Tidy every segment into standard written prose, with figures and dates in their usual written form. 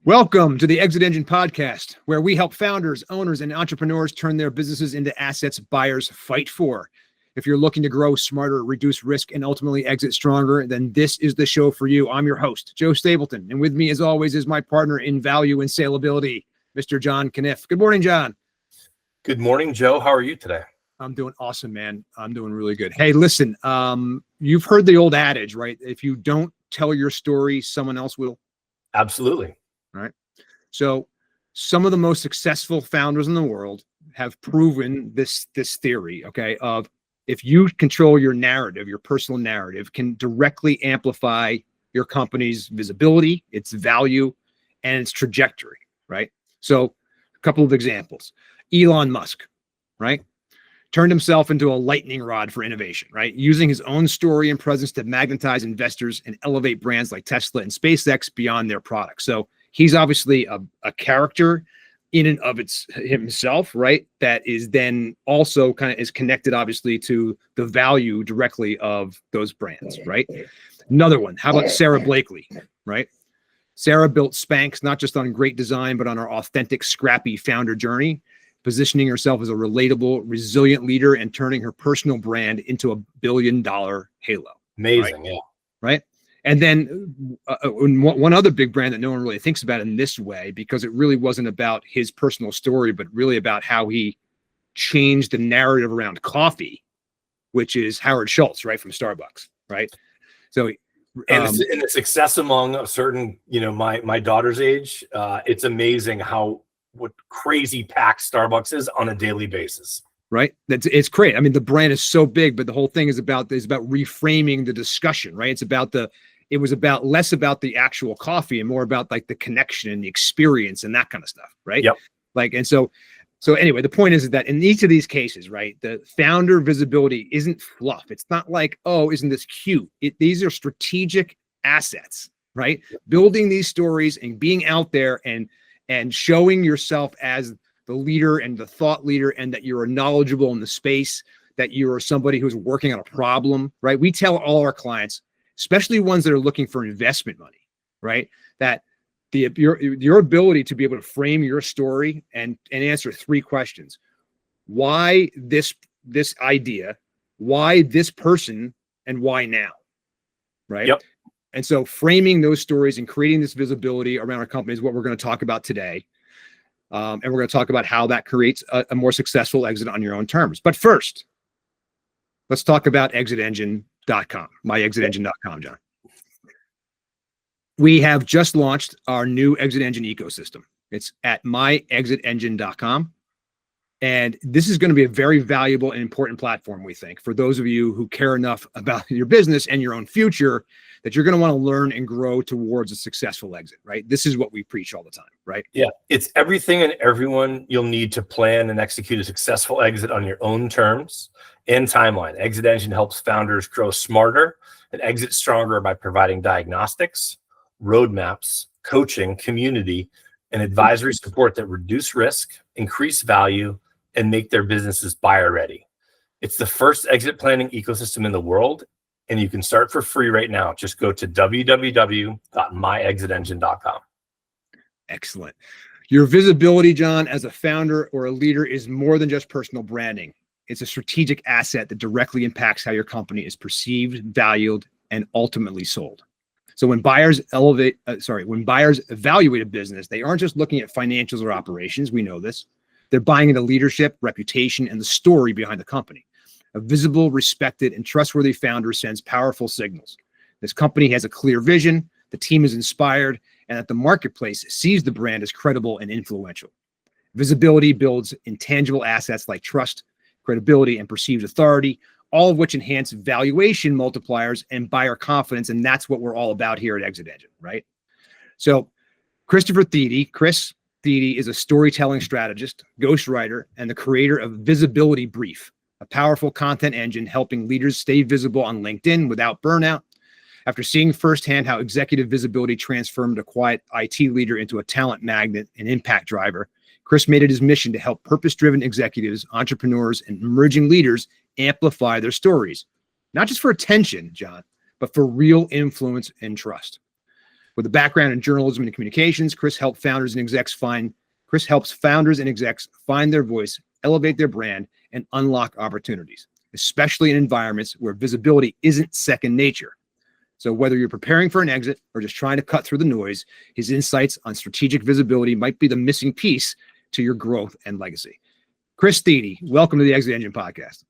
Welcome to the ExitEngine Podcast, where we help founders, owners, and entrepreneurs turn their businesses into assets buyers fight for. If you're looking to grow smarter, reduce risk, and ultimately exit stronger, then this is the show for you. I'm your host, Joe Stapleton, and with me, as always, is my partner in value and saleability, Mr. John Canniffe. Good morning, John. Good morning, Joe. How are you today? I'm doing awesome, man. I'm doing really good. Hey, listen, you've heard the old adage, right? If you don't tell your story, someone else will. Absolutely. All right. So some of the most successful founders in the world have proven this theory, okay, of if you control your narrative, your personal narrative can directly amplify your company's visibility, its value, and its trajectory, right? So a couple of examples. Elon Musk, right? Turned himself into a lightning rod for innovation, right? Using his own story and presence to magnetize investors and elevate brands like Tesla and SpaceX beyond their products. So he's obviously a character in and of himself, right? That is then also kind of is connected, obviously, to the value directly of those brands, right? Another one, how about Sarah Blakely, right? Sarah built Spanx, not just on great design, but on her authentic, scrappy founder journey, positioning herself as a relatable, resilient leader and turning her personal brand into $1 billion halo. Amazing, right? Yeah. Right? And then one other big brand that no one really thinks about in this way, because it really wasn't about his personal story, but really about how he changed the narrative around coffee, which is Howard Schultz, right, from Starbucks, right? So, and the success among a certain, my daughter's age, it's amazing what crazy packed Starbucks is on a daily basis. Right. It's great. I mean, the brand is so big, but the whole thing is about reframing the discussion, right? It was less about the actual coffee and more about like the connection and the experience and that kind of stuff. Right. Yep. So anyway, the point is that in each of these cases, right, the founder visibility isn't fluff. It's not like, oh, isn't this cute? These are strategic assets, right? Building these stories and being out there and showing yourself as the leader and the thought leader, and that you're knowledgeable in the space, that you're somebody who's working on a problem, right? We tell all our clients, especially ones that are looking for investment money, right, that your ability to be able to frame your story and answer three questions: why this idea, why this person, and why now, right? Yep. And so framing those stories and creating this visibility around our company is what we're going to talk about today. And we're going to talk about how that creates a more successful exit on your own terms. But first, let's talk about ExitEngine.com, myexitengine.com, John. We have just launched our new ExitEngine ecosystem. It's at myexitengine.com. And this is going to be a very valuable and important platform, we think, for those of you who care enough about your business and your own future that you're going to want to learn and grow towards a successful exit, right? This is what we preach all the time, right? Yeah, it's everything and everyone you'll need to plan and execute a successful exit on your own terms and timeline. ExitEngine helps founders grow smarter and exit stronger by providing diagnostics, roadmaps, coaching, community, and advisory support that reduce risk, increase value, and make their businesses buyer ready. It's the first exit planning ecosystem in the world, and you can start for free right now. Just go to www.myexitengine.com. Excellent. Your visibility, John, as a founder or a leader is more than just personal branding. It's a strategic asset that directly impacts how your company is perceived, valued, and ultimately sold. So when buyers evaluate a business, they aren't just looking at financials or operations. We know this. They're buying into leadership, reputation, and the story behind the company. A visible, respected, and trustworthy founder sends powerful signals. This company has a clear vision, the team is inspired, and that the marketplace sees the brand as credible and influential. Visibility builds intangible assets like trust, credibility, and perceived authority, all of which enhance valuation multipliers and buyer confidence. And that's what we're all about here at ExitEngine, right? So Christopher Thiede, Chris Thiede, is a storytelling strategist, ghostwriter, and the creator of Visibility Brief, a powerful content engine helping leaders stay visible on LinkedIn without burnout. After seeing firsthand how executive visibility transformed a quiet IT leader into a talent magnet and impact driver, Chris made it his mission to help purpose-driven executives, entrepreneurs, and emerging leaders amplify their stories, not just for attention, John, but for real influence and trust. With a background in journalism and communications, Chris helps founders and execs find their voice, elevate their brand, and unlock opportunities, especially in environments where visibility isn't second nature. So whether you're preparing for an exit or just trying to cut through the noise, his insights on strategic visibility might be the missing piece to your growth and legacy. Chris Thiede, welcome to the ExitEngine Podcast.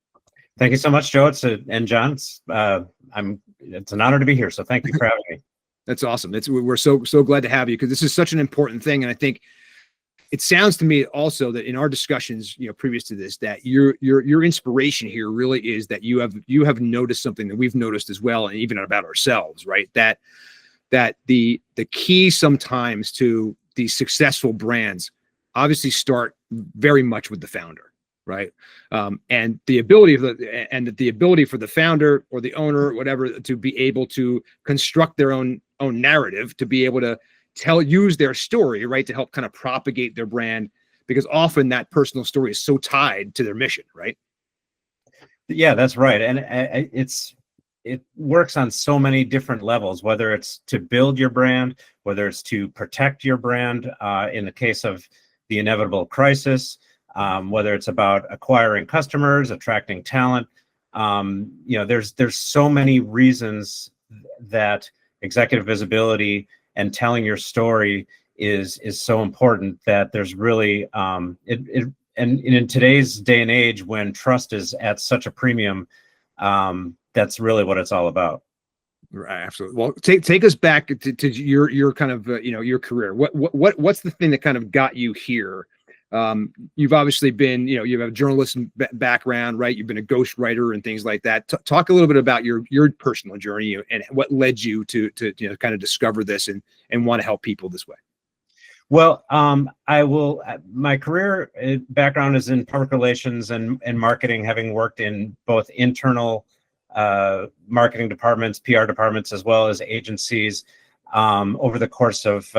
Thank you so much, Joe. And John. It's an honor to be here. So thank you for having me. That's awesome. We're so glad to have you, because this is such an important thing. And I think it sounds to me also that in our discussions, previous to this, that your inspiration here really is that you have noticed something that we've noticed as well, and even about ourselves, right? That the key sometimes to these successful brands obviously start very much with the founder, right? And the ability for the founder or the owner, whatever, to be able to construct their own narrative, to be able to use their story, right, to help kind of propagate their brand, because often that personal story is so tied to their mission, right? Yeah, that's right. And it works on so many different levels, whether it's to build your brand, whether it's to protect your brand in the case of the inevitable crisis, whether it's about acquiring customers, attracting talent. There's so many reasons that executive visibility and telling your story is so important, that there's really and in today's day and age, when trust is at such a premium, that's really what it's all about. Right, absolutely. Well, take us back to your kind of your career. What's the thing that kind of got you here? You've obviously been, you have a journalism background, right? You've been a ghostwriter and things like that. Talk a little bit about your personal journey and what led you to kind of discover this and want to help people this way. Well, my career background is in public relations and marketing, having worked in both internal marketing departments, PR departments, as well as agencies over the course of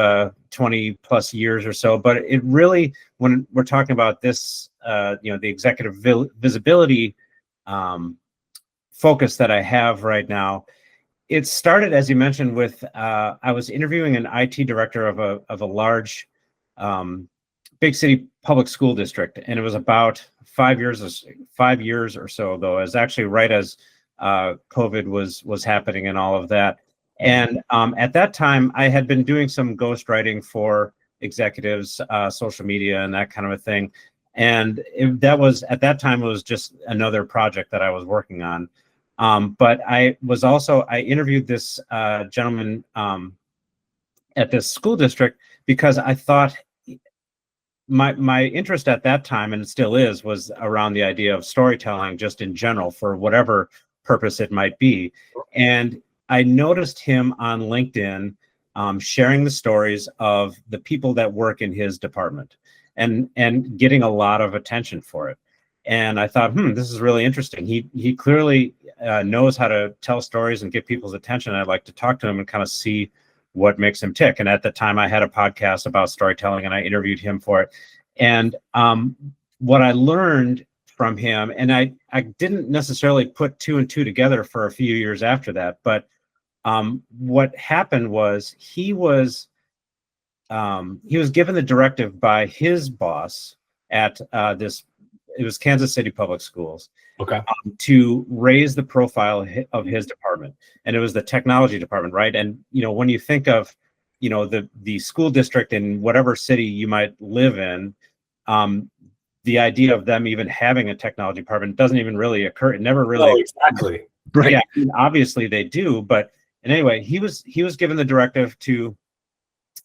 20 plus years or so. But it really, when we're talking about this, the executive visibility focus that I have right now, it started, as you mentioned, with I was interviewing an IT director of a large big city public school district, and it was about 5 years or so ago. It was actually right as COVID was happening and all of that. And at that time, I had been doing some ghostwriting for executives, social media, and that kind of a thing. And at that time, it was just another project that I was working on. But I interviewed this gentleman at this school district because I thought my interest at that time, and it still is, was around the idea of storytelling just in general for whatever purpose it might be. And I noticed him on LinkedIn sharing the stories of the people that work in his department and getting a lot of attention for it. And I thought, this is really interesting. He clearly knows how to tell stories and get people's attention. I'd like to talk to him and kind of see what makes him tick. And at the time, I had a podcast about storytelling, and I interviewed him for it. And what I learned from him, and I didn't necessarily put two and two together for a few years after that, but what happened was he was given the directive by his boss at it was Kansas City Public Schools, okay, to raise the profile of his department, and it was the technology department, right? And when you think of the school district in whatever city you might live in, the idea of them even having a technology department doesn't even really occur. It never really. Oh, exactly. Right. Yeah, I mean, obviously they do, but anyway, he was given the directive to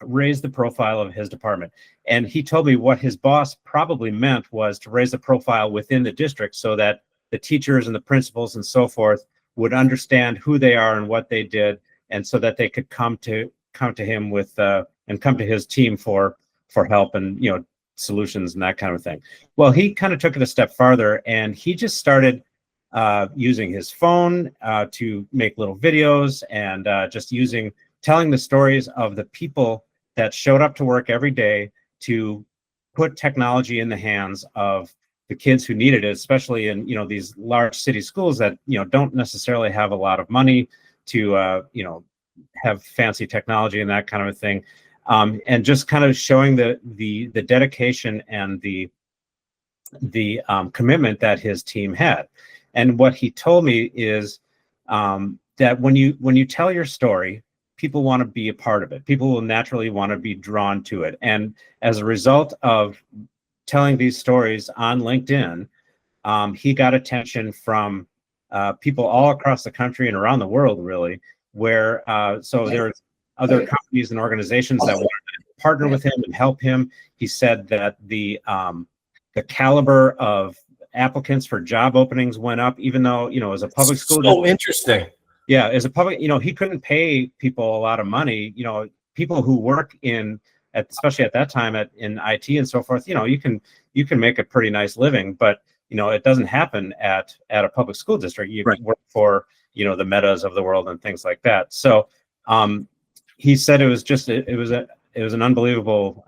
raise the profile of his department. And he told me what his boss probably meant was to raise the profile within the district so that the teachers and the principals and so forth would understand who they are and what they did, and so that they could come to him with and come to his team for help and solutions and that kind of thing. Well, he kind of took it a step farther, and he just started using his phone to make little videos and just telling the stories of the people that showed up to work every day to put technology in the hands of the kids who needed it, especially in these large city schools that don't necessarily have a lot of money to have fancy technology and that kind of a thing, and just kind of showing the dedication and the commitment that his team had. And what he told me is that when you tell your story, people want to be a part of it. People will naturally want to be drawn to it. And as a result of telling these stories on LinkedIn, he got attention from people all across the country and around the world, really, where so there's other companies and organizations that wanted to partner with him and help him. He said that the caliber of applicants for job openings went up, even though, as a public school. So interesting. Yeah, as a public, he couldn't pay people a lot of money. People who work especially at that time in IT and so forth, you can make a pretty nice living, but it doesn't happen at a public school district. You Right. work for the Metas of the world and things like that. So he said it was an unbelievable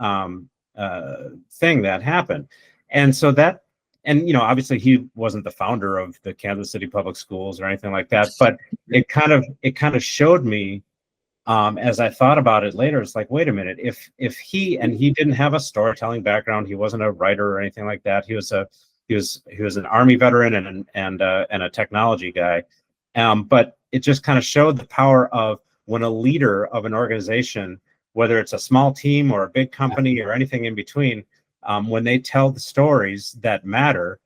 thing that happened. And so that, and obviously he wasn't the founder of the Kansas City Public Schools or anything like that, but it kind of showed me, as I thought about it later, it's like, wait a minute, if he didn't have a storytelling background, he wasn't a writer or anything like that. He was an Army veteran and a technology guy, but it just kind of showed the power of when a leader of an organization, whether it's a small team or a big company or anything in between, when they tell the stories that matter,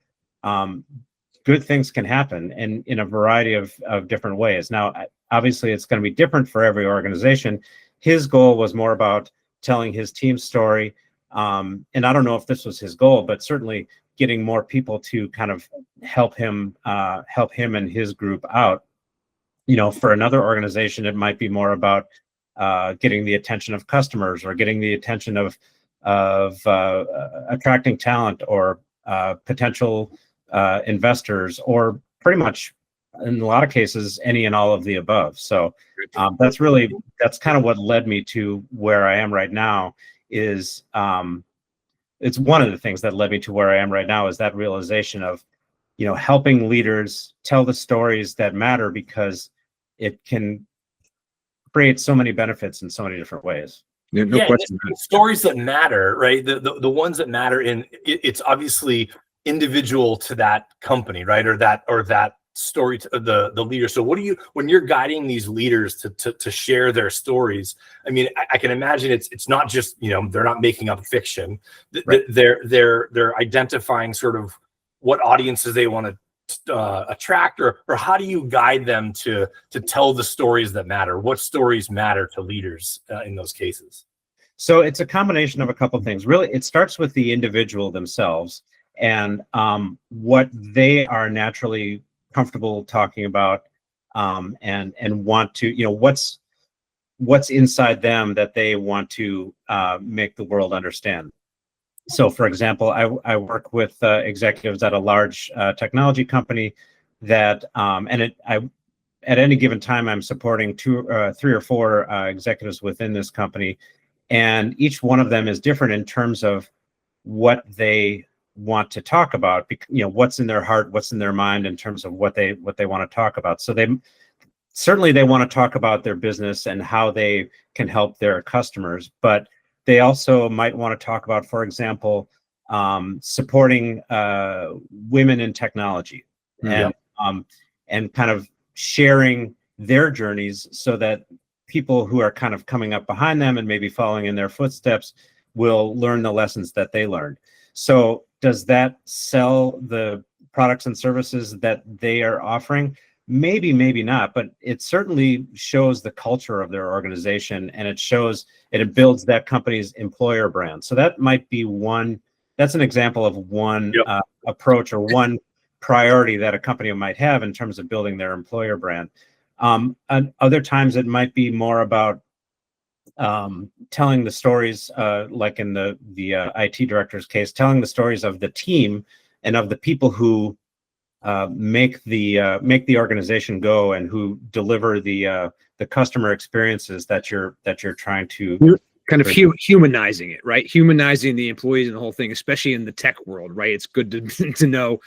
good things can happen, and in a variety of different ways. Now, obviously, it's going to be different for every organization. His goal was more about telling his team's story, and I don't know if this was his goal, but certainly getting more people to kind of help him and his group out. For another organization, it might be more about getting the attention of customers, or getting the attention of attracting talent, or potential investors, or pretty much in a lot of cases any and all of the above. So that's kind of what led me to where I am right now. It's one of the things that led me to where I am right now, is that realization of helping leaders tell the stories that matter, because it can create so many benefits in so many different ways. Yeah, no question. Stories that matter, right? The ones that matter it's obviously individual to that company, right? Or that story to the leader. So when you're guiding these leaders to share their stories, I mean, I can imagine it's not just, they're not making up fiction. Right. They're identifying sort of what audiences they want to attract, or how do you guide them to tell the stories that matter? What stories matter to leaders in those cases? So it's a combination of a couple of things. Really, it starts with the individual themselves and what they are naturally comfortable talking about, and want to, what's inside them that they want to make the world understand. So, for example, I work with executives at a large technology company that, at any given time, I'm supporting 3 or 4 executives within this company, and each one of them is different in terms of what they want to talk about. What's in their heart, what's in their mind in terms of what they want to talk about. So they want to talk about their business and how they can help their customers, but they also might want to talk about, for example, supporting women in technology, and kind of sharing their journeys, so that people who are kind of coming up behind them and maybe following in their footsteps will learn the lessons that they learned. So does that sell the products and services that they are offering? Maybe, maybe not, but it certainly shows the culture of their organization, and it builds that company's employer brand. So that might be that's an example of one approach, or one priority that a company might have in terms of building their employer brand. And other times it might be more about telling the stories, like in the IT director's case, telling the stories of the team and of the people who make the organization go, and who deliver the customer experiences that you're trying to. You're kind of humanizing it, right? Humanizing the employees and the whole thing, especially in the tech world, right? It's good to know.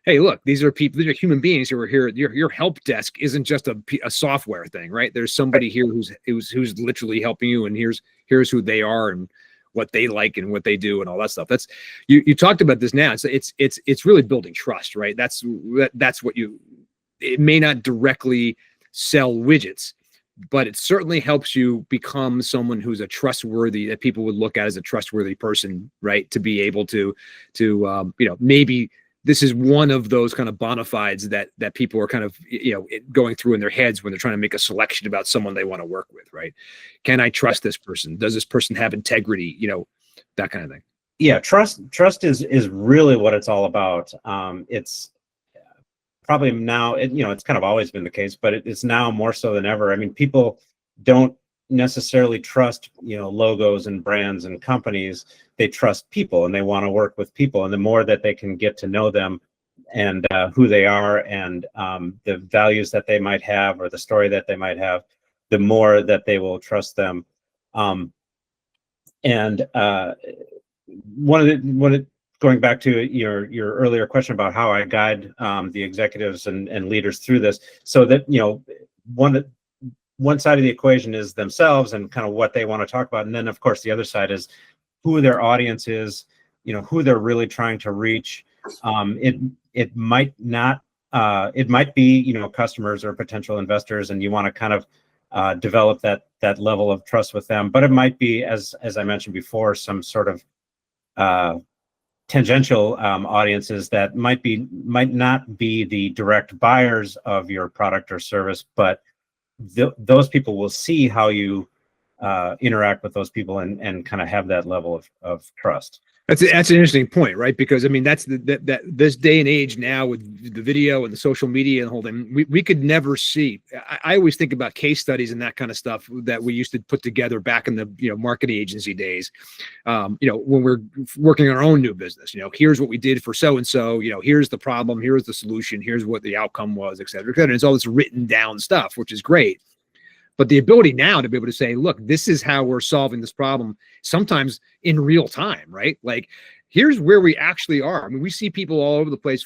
hey, look, these are people, these are human beings who are here. Your help desk isn't just a software thing, right? There's somebody here who's literally helping you, and here's who they are and what they like and what they do and all that stuff. That's you talked about this now. It's really building trust, right? That's what it may not directly sell widgets, but it certainly helps you become someone who's that people would look at as a trustworthy person, right? To be able to maybe this is one of those kind of bona fides that people are kind of, going through in their heads when they're trying to make a selection about someone they want to work with, right? Can I trust this person? Does this person have integrity? That kind of thing. Yeah, trust is really what it's all about. It's probably now, it's kind of always been the case, but it's now more so than ever. I mean, people don't necessarily trust, logos and brands and companies. They trust people, and they want to work with people. And the more that they can get to know them and who they are and the values that they might have or the story that they might have, the more that they will trust them. Going back to your earlier question about how I guide the executives and leaders through this, so that one side of the equation is themselves and kind of what they want to talk about, and then of course the other side is who their audience is, who they're really trying to reach. It might not, it might be customers or potential investors, and you want to kind of develop that level of trust with them. But it might be, as I mentioned before, some sort of tangential audiences that might not be the direct buyers of your product or service, but those people will see how you interact with those people and kind of have that level of trust. That's an interesting point, right? Because I mean, that's that this day and age now with the video and the social media and the whole thing, we could never see. I always think about case studies and that kind of stuff that we used to put together back in the marketing agency days. When we're working on our own new business, here's what we did for so and so. Here's the problem, here's the solution, here's what the outcome was, et cetera, et cetera. And it's all this written down stuff, which is great. But the ability now to be able to say, look, this is how we're solving this problem, sometimes in real time, right? Like, here's where we actually are. I mean, we see people all over the place,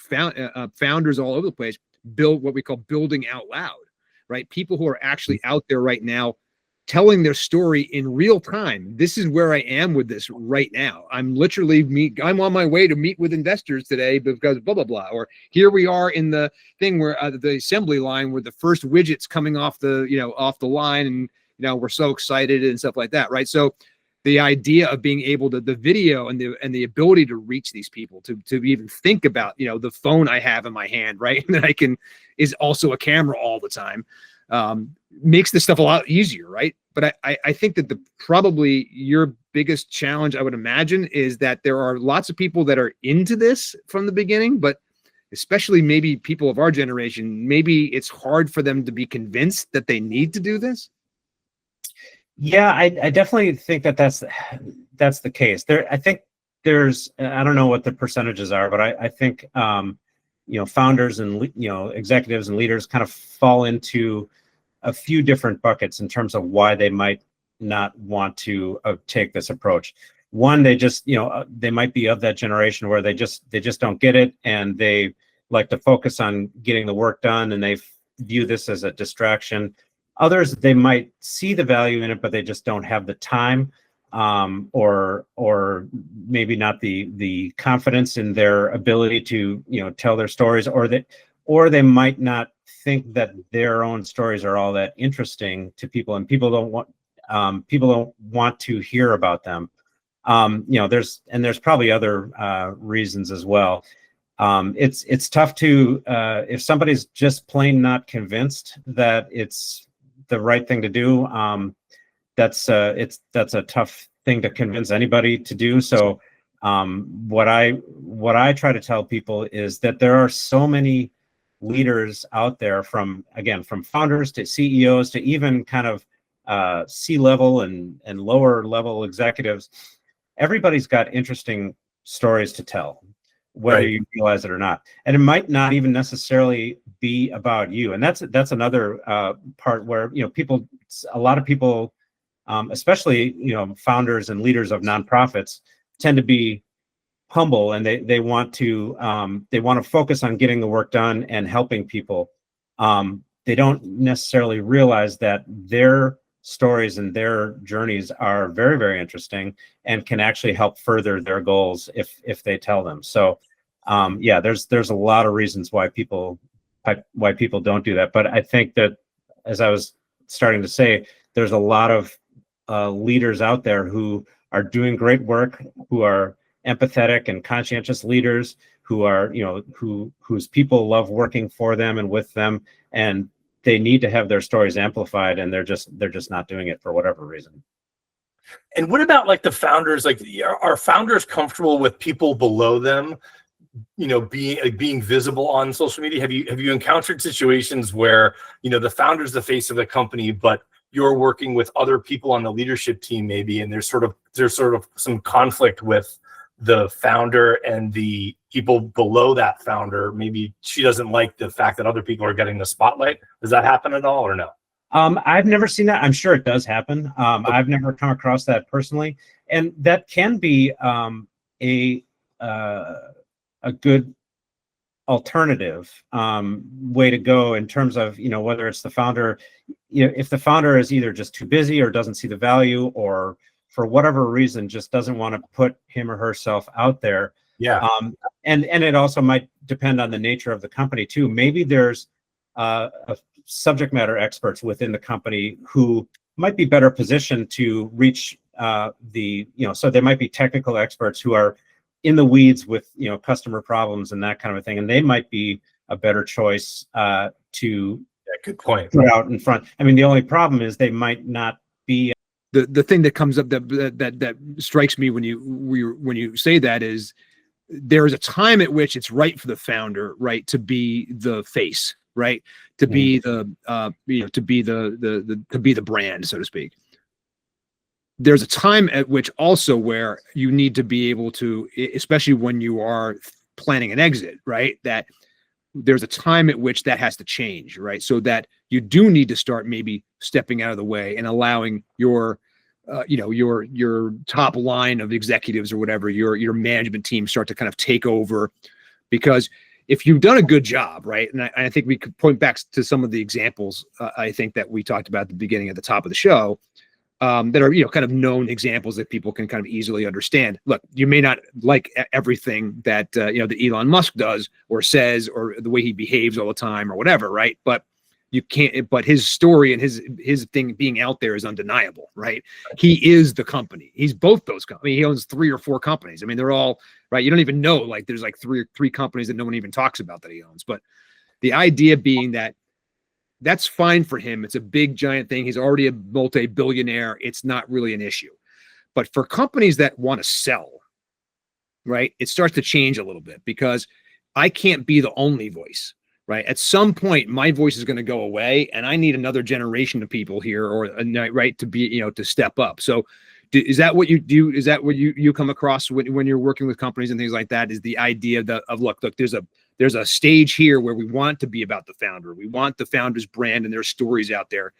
founders all over the place, build what we call building out loud, right? People who are actually out there right now telling their story in real time. This is where I am with this right now. I'm on my way to meet with investors today because blah, blah, blah. Or here we are in the thing where the assembly line where the first widget's coming off the line, and, we're so excited and stuff like that. Right. So the idea of being able to, the video and the ability to reach these people, to even think about, the phone I have in my hand, right? And that is also a camera all the time. Makes this stuff a lot easier, right? But I think that probably your biggest challenge, I would imagine, is that there are lots of people that are into this from the beginning, but especially maybe people of our generation, maybe it's hard for them to be convinced that they need to do this. Yeah, I definitely think that's the case. I think I don't know what the percentages are, but I think founders and executives and leaders kind of fall into a few different buckets in terms of why they might not want to take this approach. One, they just they might be of that generation where they just don't get it, and they like to focus on getting the work done, and they view this as a distraction. Others, they might see the value in it, but they just don't have the time, or maybe not the confidence in their ability to tell their stories, or they might not think that their own stories are all that interesting to people, and people don't want to hear about them. There's probably other reasons as well. It's tough to if somebody's just plain not convinced that it's the right thing to do. That's a tough thing to convince anybody to do. So what I try to tell people is that there are so many leaders out there, from founders to CEOs to even kind of C-level and lower level executives. Everybody's got interesting stories to tell, whether you realize it or not. And it might not even necessarily be about you. And that's another part where a lot of people, especially founders and leaders of nonprofits, tend to be humble, and they want to focus on getting the work done and helping people. They don't necessarily realize that their stories and their journeys are very, very interesting and can actually help further their goals if they tell them. So there's a lot of reasons why people don't do that. But I think that, as I was starting to say, there's a lot of leaders out there who are doing great work, who are empathetic and conscientious leaders, who are, whose people love working for them and with them, and they need to have their stories amplified, and they're just not doing it for whatever reason. And what about like the founders? Like, are founders comfortable with people below them, being visible on social media? Have you encountered situations where, the founder's the face of the company, but you're working with other people on the leadership team maybe, and there's sort of some conflict with the founder and the people below that founder? Maybe she doesn't like the fact that other people are getting the spotlight. Does that happen at all, or no? I've never seen that. I'm sure it does happen. I've never come across that personally, and that can be a good alternative way to go in terms of, whether it's the founder, if the founder is either just too busy or doesn't see the value, or for whatever reason just doesn't want to put him or herself out there. Yeah. And it also might depend on the nature of the company too. Maybe there's a subject matter experts within the company who might be better positioned to reach so there might be technical experts who are in the weeds with, customer problems and that kind of a thing. And they might be a better choice to good point. Put out in front. I mean, the only problem is they might not be. The thing that comes up that strikes me when you say that is, there is a time at which it's right for the founder, right, to be the face, right, to be the to be the brand, so to speak. There's a time at which also where you need to be able to, especially when you are planning an exit, right, that there's a time at which that has to change, right? So that you do need to start maybe stepping out of the way and allowing your top line of executives or whatever, your management team start to kind of take over. Because if you've done a good job, right, and I think we could point back to some of the examples I think that we talked about at the beginning, at the top of the show, that are, kind of known examples that people can kind of easily understand. Look, you may not like everything that, that Elon Musk does or says, or the way he behaves all the time or whatever, right? But you can't, but his story and his thing being out there is undeniable, right? He is the company. He's both those companies. He owns 3 or 4 companies. I mean, they're all, right? You don't even know, like there's like three companies that no one even talks about that he owns. But the idea being that that's fine for him. It's a big, giant thing. He's already a multi-billionaire. It's not really an issue. But for companies that want to sell, right, it starts to change a little bit, because I can't be the only voice, right? At some point, my voice is going to go away, and I need another generation of people here, or right, to be, to step up. So is that what you do? Is that what you come across when you're working with companies and things like that? Is the idea of look, there's a stage here where we want to be about the founder. We want the founder's brand and their stories out there.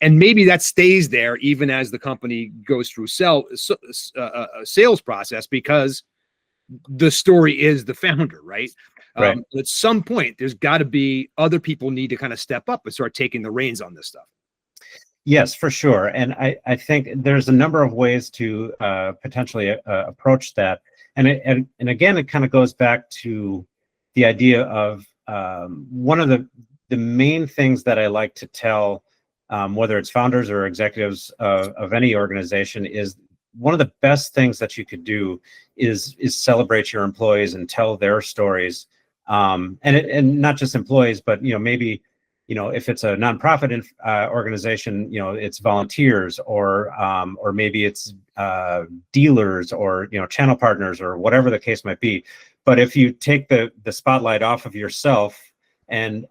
And maybe that stays there even as the company goes through a sales process, because the story is the founder, right? Right. At some point, there's got to be other people need to kind of step up and start taking the reins on this stuff. Yes, for sure. And I think there's a number of ways to potentially approach that. And again, it kind of goes back to the idea of one of the main things that I like to tell, whether it's founders or executives of any organization, is one of the best things that you could do is celebrate your employees and tell their stories. And not just employees, but maybe if it's a nonprofit organization, it's volunteers, or maybe it's dealers, or channel partners, or whatever the case might be. But if you take the spotlight off of yourself and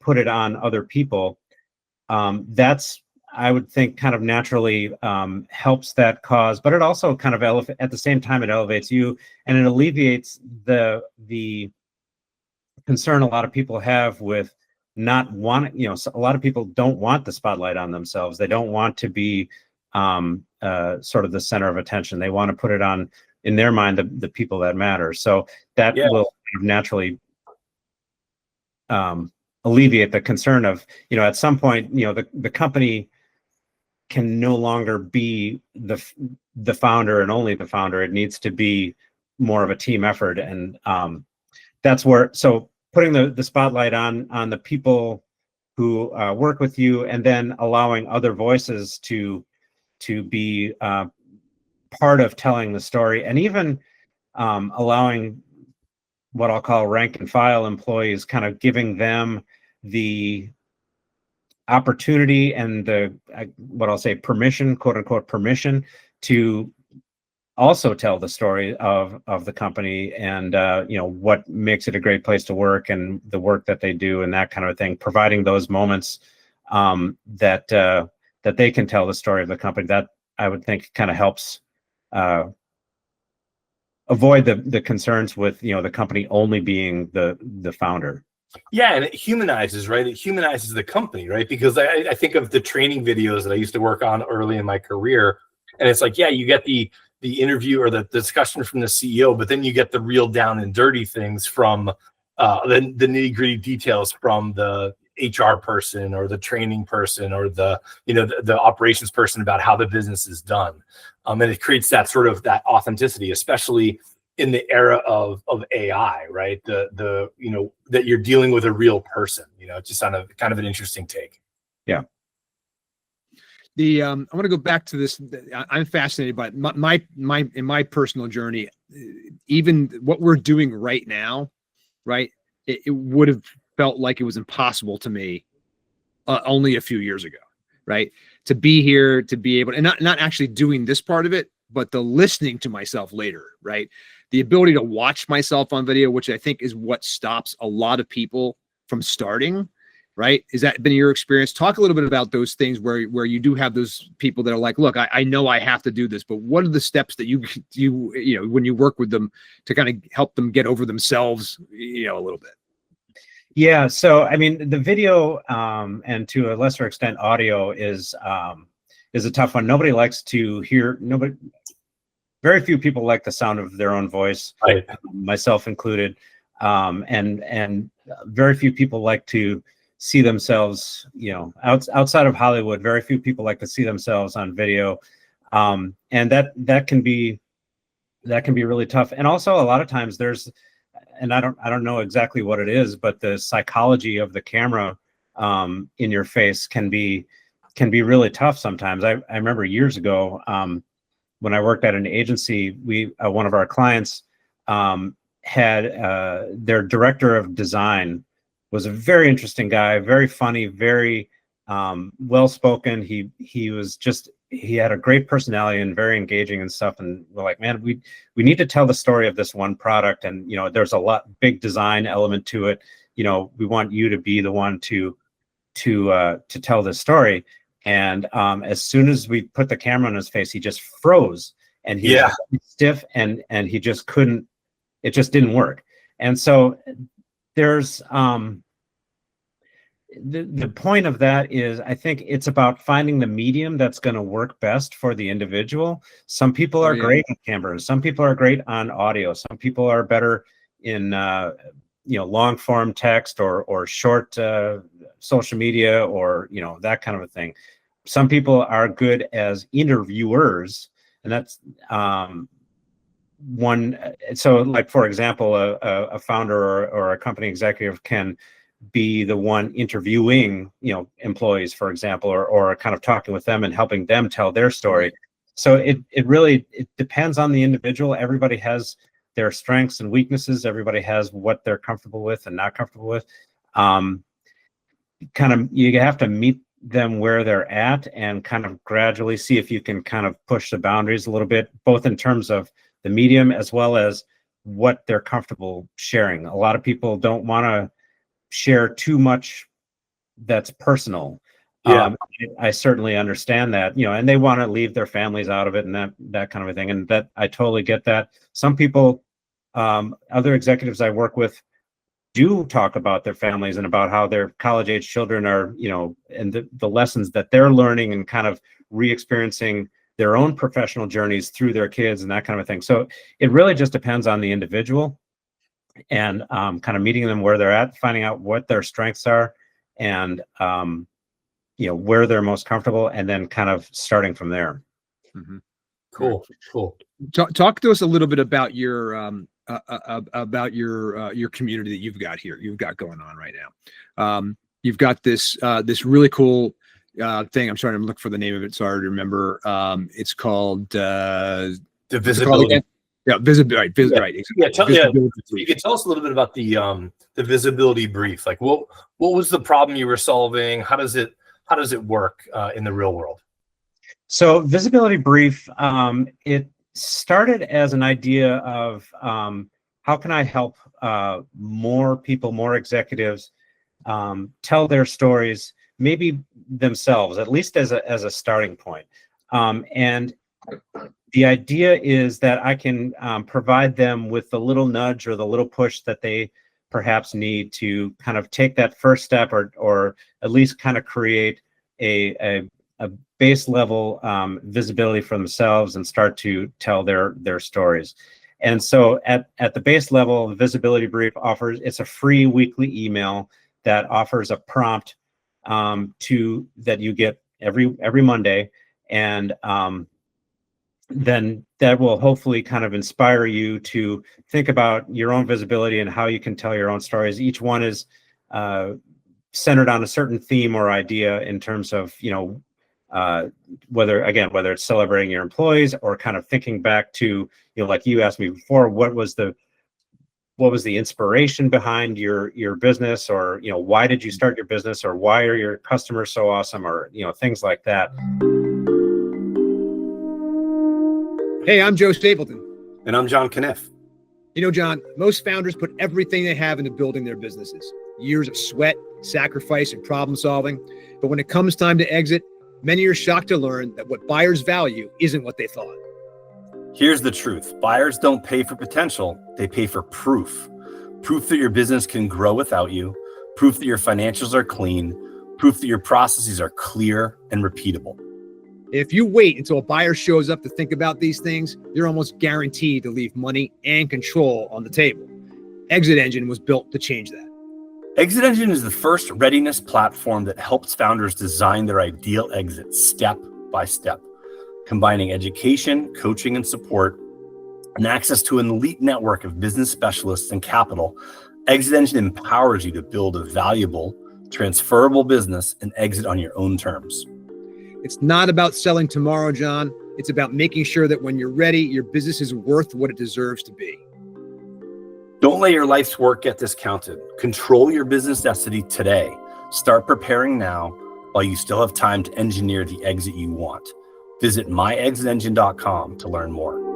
put it on other people, that's, I would think, kind of naturally helps that cause. But it also kind of at the same time, it elevates you, and it alleviates the concern a lot of people have with not wanting, a lot of people don't want the spotlight on themselves. They don't want to be sort of the center of attention. They want to put it on in their mind, the people that matter. So that will naturally alleviate the concern of, at some point, the company can no longer be the founder and only the founder. It needs to be more of a team effort. And that's where, so putting the spotlight on the people who work with you, and then allowing other voices to be part of telling the story, and even allowing what I'll call rank and file employees, kind of giving them the opportunity and the what I'll say permission, quote unquote permission, to also tell the story of the company, and what makes it a great place to work, and the work that they do, and that kind of thing. Providing those moments that they can tell the story of the company, that I would think kind of helps avoid the concerns with the company only being the founder. Yeah, and it humanizes, right? It humanizes the company, right? Because I think of the training videos that I used to work on early in my career, and it's like, yeah, you get the interview or the discussion from the CEO, but then you get the real down and dirty things from the nitty-gritty details from the HR person or the training person or the operations person about how the business is done. And it creates that sort of that authenticity, especially in the era of AI, right? That you're dealing with a real person, just on a kind of an interesting take. Yeah. I want to go back to this. I'm fascinated by in my personal journey, even what we're doing right now, right? It would have felt like it was impossible to me only a few years ago, right? To be here, to be able, and not actually doing this part of it, but the listening to myself later, right? The ability to watch myself on video, which I think is what stops a lot of people from starting, right? Is that been your experience? Talk a little bit about those things where you do have those people that are like, look, I know I have to do this, but what are the steps that you when you work with them to kind of help them get over themselves, a little bit? Yeah. So, I mean, the video and to a lesser extent audio is a tough one. Nobody likes to hear, very few people like the sound of their own voice, right? Myself included. And very few people like to see themselves, outside of Hollywood, very few people like to see themselves on video. And that can be really tough. And also a lot of times and I don't know exactly what it is, but the psychology of the camera in your face can be really tough sometimes. I remember years ago when I worked at an agency, one of our clients had their director of design was a very interesting guy, very funny, very well-spoken. He had a great personality and very engaging and stuff. And we're like, man, we need to tell the story of this one product. And, there's a big design element to it. We want you to be the one to tell this story. And as soon as we put the camera on his face, he just froze, and he was stiff, and he just couldn't, it just didn't work. And so there's the point of that is, I think it's about finding the medium that's going to work best for the individual. Some people are great on cameras. Some people are great on audio. Some people are better in long form text or short social media or that kind of a thing. Some people are good as interviewers, and that's one. So, like, for example, a founder or a company executive can be the one interviewing employees, for example, or kind of talking with them and helping them tell their story. So it really depends on the individual. Everybody has their strengths and weaknesses. Everybody has what they're comfortable with and not comfortable with. You have to meet them where they're at and kind of gradually see if you can kind of push the boundaries a little bit, both in terms of the medium as well as what they're comfortable sharing. A lot of people don't want to share too much that's personal. I certainly understand that, and they want to leave their families out of it and that kind of a thing. And that I totally get that. Some people, other executives I work with, do talk about their families and about how their college age children are, and the lessons that they're learning and kind of re-experiencing their own professional journeys through their kids and that kind of a thing. So it really just depends on the individual, and kind of meeting them where they're at, finding out what their strengths are, and where they're most comfortable, and then kind of starting from there. Mm-hmm. Cool. Talk to us a little bit about your community that you've got going on right now. You've got this really cool thing. I'm trying to look for the name of it. Sorry to remember. It's called The Visibility. Yeah, visibility. Right. Exactly. You could tell us a little bit about the visibility brief. Like, what was the problem you were solving? How does it work in the real world? So visibility brief, it started as an idea of how can I help more people, more executives tell their stories, maybe themselves, at least as a starting point. And the idea is that I can provide them with the little nudge or the little push that they perhaps need to kind of take that first step, or at least kind of create a base level visibility for themselves and start to tell their stories. And so at the base level, the visibility brief it's a free weekly email that offers a prompt that you get every Monday, and then that will hopefully kind of inspire you to think about your own visibility and how you can tell your own stories. Each one is centered on a certain theme or idea in terms of, whether it's celebrating your employees or kind of thinking back to, like you asked me before, what was the inspiration behind your business, or, why did you start your business, or why are your customers so awesome, or, things like that. Hey, I'm Joe Stapleton. And I'm John Canniffe. John, most founders put everything they have into building their businesses. Years of sweat, sacrifice, and problem solving. But when it comes time to exit, many are shocked to learn that what buyers value isn't what they thought. Here's the truth. Buyers don't pay for potential. They pay for proof. Proof that your business can grow without you. Proof that your financials are clean. Proof that your processes are clear and repeatable. If you wait until a buyer shows up to think about these things, you're almost guaranteed to leave money and control on the table. ExitEngine was built to change that. ExitEngine is the first readiness platform that helps founders design their ideal exit step by step, combining education, coaching, and support, and access to an elite network of business specialists and capital. ExitEngine empowers you to build a valuable, transferable business and exit on your own terms. It's not about selling tomorrow, John. It's about making sure that when you're ready, your business is worth what it deserves to be. Don't let your life's work get discounted. Control your business destiny today. Start preparing now while you still have time to engineer the exit you want. Visit myexitengine.com to learn more.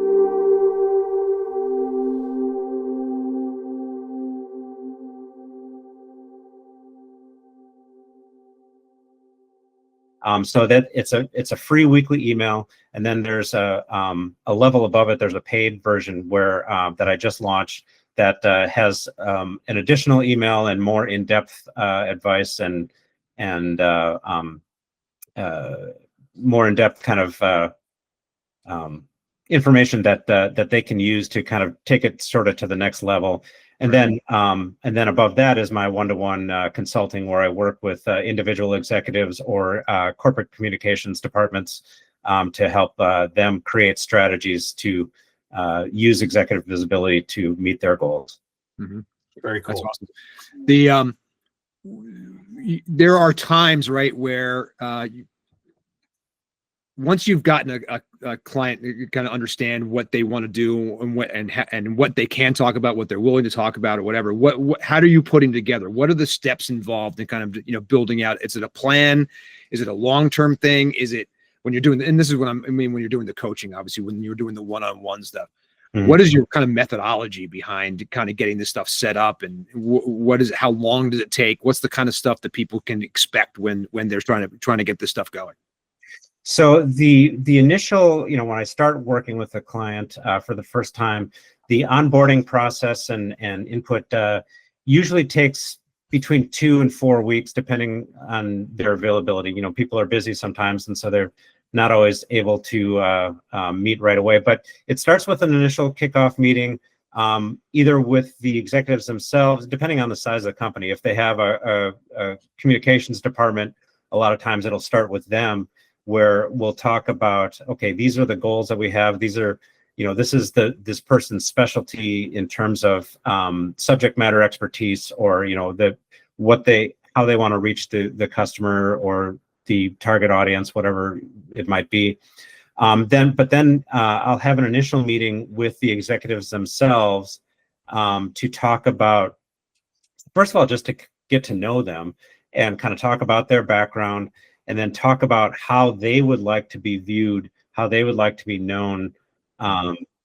So that it's a free weekly email, and then there's a level above it. There's a paid version where that I just launched that has an additional email and more in-depth advice and more in-depth kind of information that they can use to kind of take it sort of to the next level. And then above that is my one-to-one consulting, where I work with individual executives or corporate communications departments to help them create strategies to use executive visibility to meet their goals. Mm-hmm. Very cool. That's awesome. There are times, right, where once you've gotten a client, you kind of understand what they want to do and what they can talk about, what they're willing to talk about, or whatever. How are you putting together? What are the steps involved in kind of building out? Is it a plan? Is it a long-term thing? Is it when you're doing? And this is when when you're doing the coaching, obviously, when you're doing the one-on-one stuff. Mm-hmm. What is your kind of methodology behind kind of getting this stuff set up, and what is it? How long does it take? What's the kind of stuff that people can expect when they're trying to get this stuff going? So the initial, when I start working with a client for the first time, the onboarding process and input usually takes between 2 and 4 weeks, depending on their availability. People are busy sometimes, and so they're not always able to meet right away. But it starts with an initial kickoff meeting, either with the executives themselves, depending on the size of the company. If they have a communications department, a lot of times it'll start with them, where we'll talk about, okay, these are the goals that we have. These are, this is this person's specialty in terms of subject matter expertise, or how they want to reach the customer or the target audience, whatever it might be. Then I'll have an initial meeting with the executives themselves to talk about, first of all, just to get to know them and kind of talk about their background, and then talk about how they would like to be viewed, how they would like to be known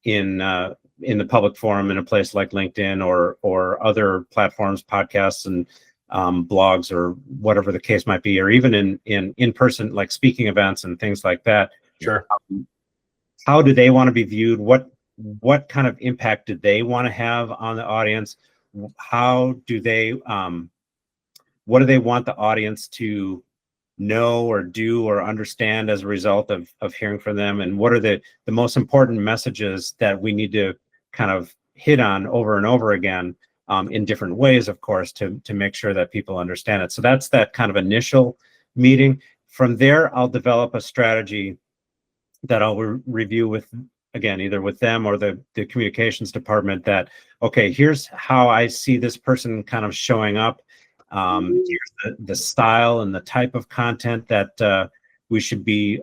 in the public forum, in a place like LinkedIn or other platforms, podcasts and blogs, or whatever the case might be, or even in person, like speaking events and things like that. Sure. How do they want to be viewed? What kind of impact do they want to have on the audience? How do they what do they want the audience to know or do or understand as a result of hearing from them? And what are the most important messages that we need to kind of hit on over and over again, in different ways, of course, to make sure that people understand it. So that's that kind of initial meeting. From there, I'll develop a strategy that I'll review with, again, either with them or the communications department, that, okay, here's how I see this person kind of showing up. Here's the style and the type of content that we should be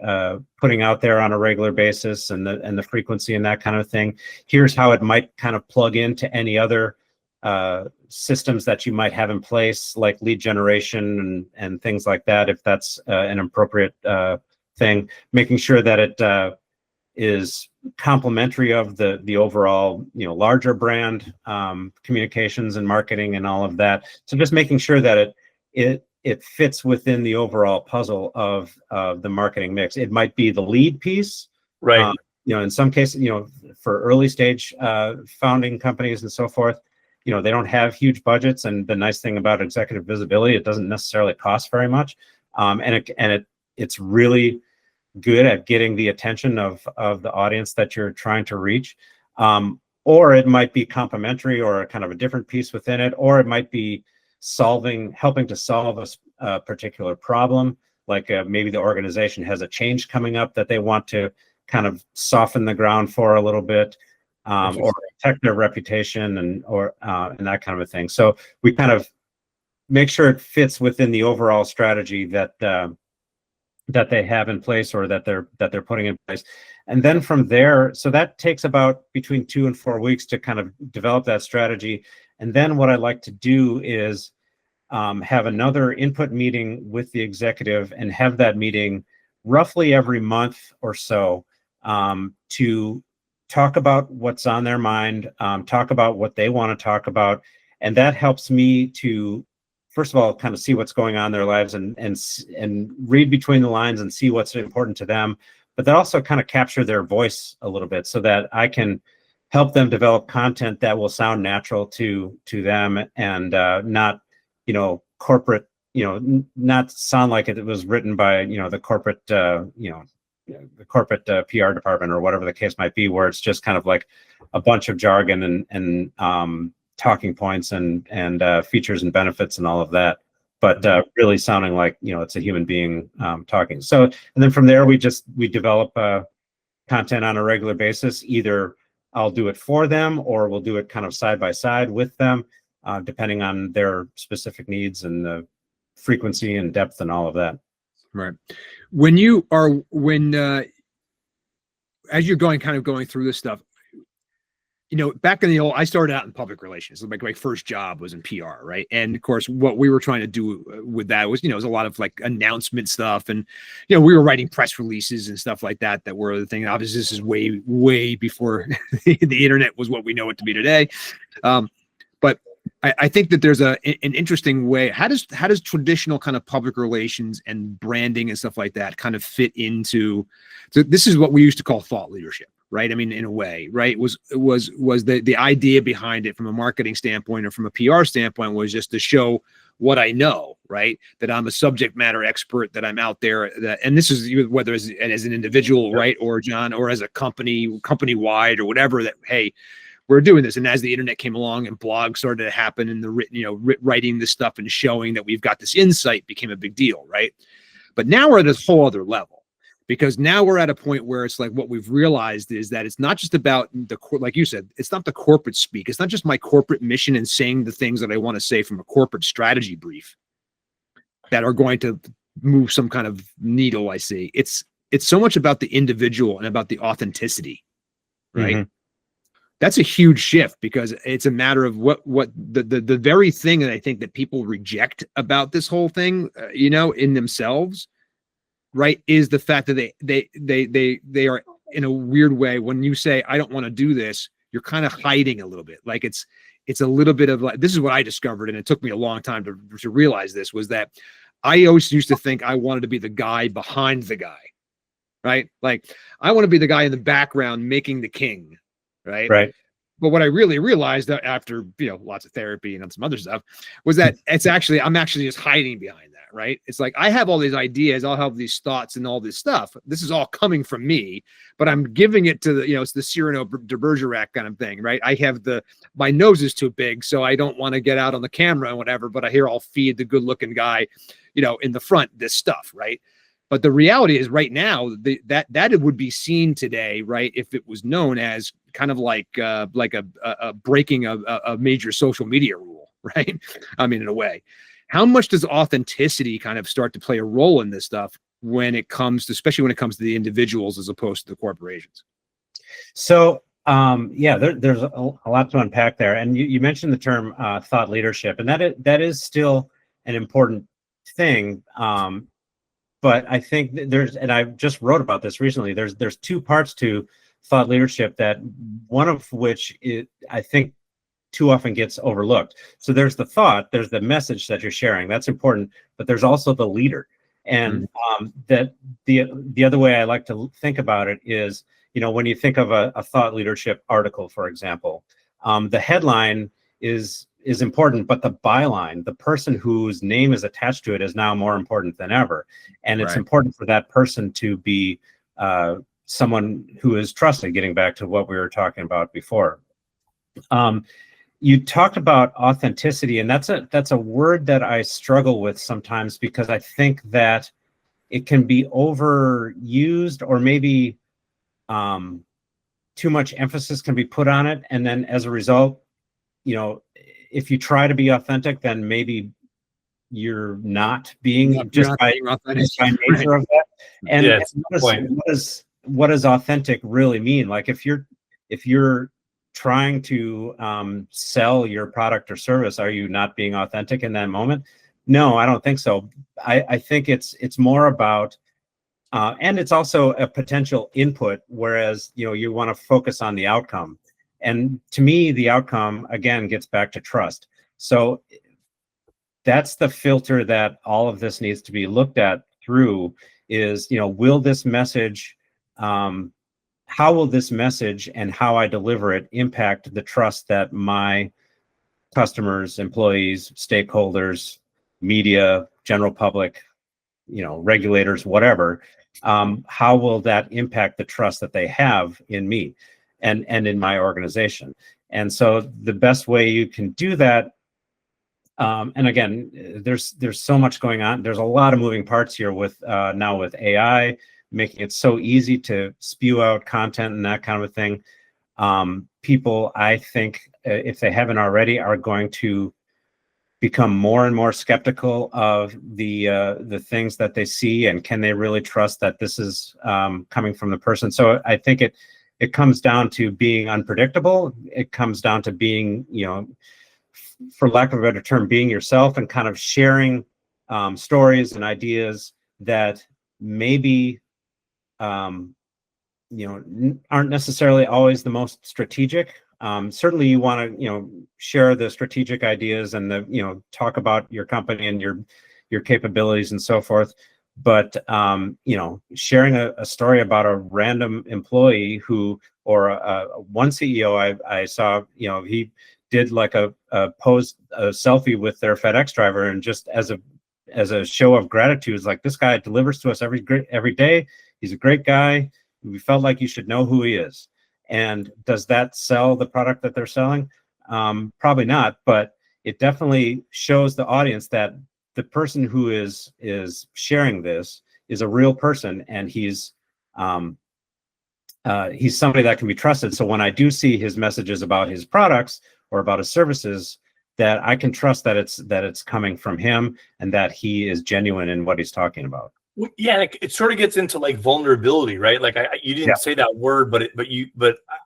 putting out there on a regular basis, and the frequency and that kind of thing. Here's how it might kind of plug into any other systems that you might have in place, like lead generation and things like that, if that's an appropriate thing. Making sure that it is complementary of the overall, larger brand communications and marketing and all of that. So just making sure that it fits within the overall puzzle of the marketing mix. It might be the lead piece, right? In some cases, for early stage founding companies and so forth, they don't have huge budgets, and the nice thing about executive visibility, it doesn't necessarily cost very much, and it's really good at getting the attention of the audience that you're trying to reach. Or it might be complementary, or a kind of a different piece within it, or it might be helping to solve a particular problem, like maybe the organization has a change coming up that they want to kind of soften the ground for a little bit, or protect their reputation and that kind of a thing. So we kind of make sure it fits within the overall strategy that they have in place, or that they're putting in place. And then from there, so that takes about between 2 and 4 weeks to kind of develop that strategy. And then what I like to do is have another input meeting with the executive, and have that meeting roughly every month or so, to talk about what's on their mind, talk about what they want to talk about. And that helps me to, first of all, kind of see what's going on in their lives, and read between the lines and see what's important to them. But that also kind of capture their voice a little bit, so that I can help them develop content that will sound natural to them, and not, corporate, not sound like it was written by, the corporate, the corporate PR department, or whatever the case might be, where it's just kind of like a bunch of jargon and talking points and features and benefits and all of that, but really sounding like, it's a human being talking. So, and then from there, we develop content on a regular basis. Either I'll do it for them, or we'll do it kind of side by side with them, depending on their specific needs and the frequency and depth and all of that. Right. As you're going through this stuff, back in I started out in public relations. Like my first job was in PR, right? And of course, what we were trying to do with that was, it was a lot of like announcement stuff, and we were writing press releases and stuff like that were the thing. Obviously, this is way, way before the internet was what we know it to be today. But I think that there's an interesting way. How does traditional kind of public relations and branding and stuff like that kind of fit into? So this is what we used to call thought leadership, right? I mean, in a way, right? Was the idea behind it from a marketing standpoint or from a PR standpoint was just to show what I know, right? That I'm a subject matter expert, that I'm out there, that, and this is whether as an individual, right, or John, or as a company wide or whatever, that, hey, we're doing this. And as the internet came along and blogs started to happen, and the written, writing this stuff and showing that we've got this insight became a big deal, right? But now we're at this whole other level, because now we're at a point where it's like, what we've realized is that it's not just about like you said, it's not the corporate speak. It's not just my corporate mission and saying the things that I want to say from a corporate strategy brief that are going to move some kind of needle. I see. It's so much about the individual and about the authenticity, right? Mm-hmm. That's a huge shift, because it's a matter of what the very thing that I think that people reject about this whole thing, in themselves, right, is the fact that they are, in a weird way, when you say, I don't want to do this, you're kind of hiding a little bit. Like it's a little bit of like, this is what I discovered, and it took me a long time to realize this, was that I always used to think I wanted to be the guy behind the guy, right? Like, I want to be the guy in the background making the king. Right. But what I really realized after, lots of therapy and some other stuff, was that I'm actually just hiding behind that. Right. It's like, I have all these ideas, I'll have these thoughts and all this stuff. This is all coming from me, but I'm giving it to the, it's the Cyrano de Bergerac kind of thing. Right. I have my nose is too big, so I don't want to get out on the camera and whatever, but I'll feed the good looking guy, in the front, this stuff. Right. But the reality is, right now, that it would be seen today, right, if it was known as kind of like a breaking a major social media rule, right? I mean, in a way, how much does authenticity kind of start to play a role in this stuff especially when it comes to the individuals as opposed to the corporations? So, there's a lot to unpack there, and you mentioned the term thought leadership, and that is still an important thing. But I think and I just wrote about this recently, there's two parts to thought leadership, that one of which I think too often gets overlooked. So there's the thought, there's the message that you're sharing, that's important, but there's also the leader. And that the other way I like to think about it is, when you think of a thought leadership article, for example, the headline is important, but the byline, the person whose name is attached to it, is now more important than ever. And it's important for that person to be someone who is trusted, getting back to what we were talking about before. You talked about authenticity, and that's a word that I struggle with sometimes, because I think that it can be overused, or maybe too much emphasis can be put on it. And then as a result, if you try to be authentic, then maybe you're not being by nature of that. And what does authentic really mean? Like, if you're trying to sell your product or service, are you not being authentic in that moment? No, I don't think so. I think it's more about, and it's also a potential input, whereas you want to focus on the outcome. And to me, the outcome, again, gets back to trust. So that's the filter that all of this needs to be looked at through, is, will this message, how will this message and how I deliver it impact the trust that my customers, employees, stakeholders, media, general public, regulators, whatever, how will that impact the trust that they have in me and in my organization? And so the best way you can do that, and again, there's so much going on. There's a lot of moving parts here with now with AI, making it so easy to spew out content and that kind of a thing. People, I think, if they haven't already, are going to become more and more skeptical of the things that they see, and can they really trust that this is coming from the person? So I think it comes down to being unpredictable. It comes down to being, for lack of a better term, being yourself, and kind of sharing stories and ideas that maybe aren't necessarily always the most strategic. Certainly you want to share the strategic ideas and talk about your company and your capabilities and so forth, but sharing a story about a random employee one CEO I saw, he did like a selfie with their FedEx driver, and just as a show of gratitude, is like, this guy delivers to us every day. He's a great guy. We felt like you should know who he is. And does that sell the product that they're selling? Probably not, but it definitely shows the audience that the person who is sharing this is a real person, and he's somebody that can be trusted. So when I do see his messages about his products or about his services, that I can trust that it's coming from him, and that he is genuine in what he's talking about. Yeah, it sort of gets into like vulnerability, right? Like you didn't say that word, but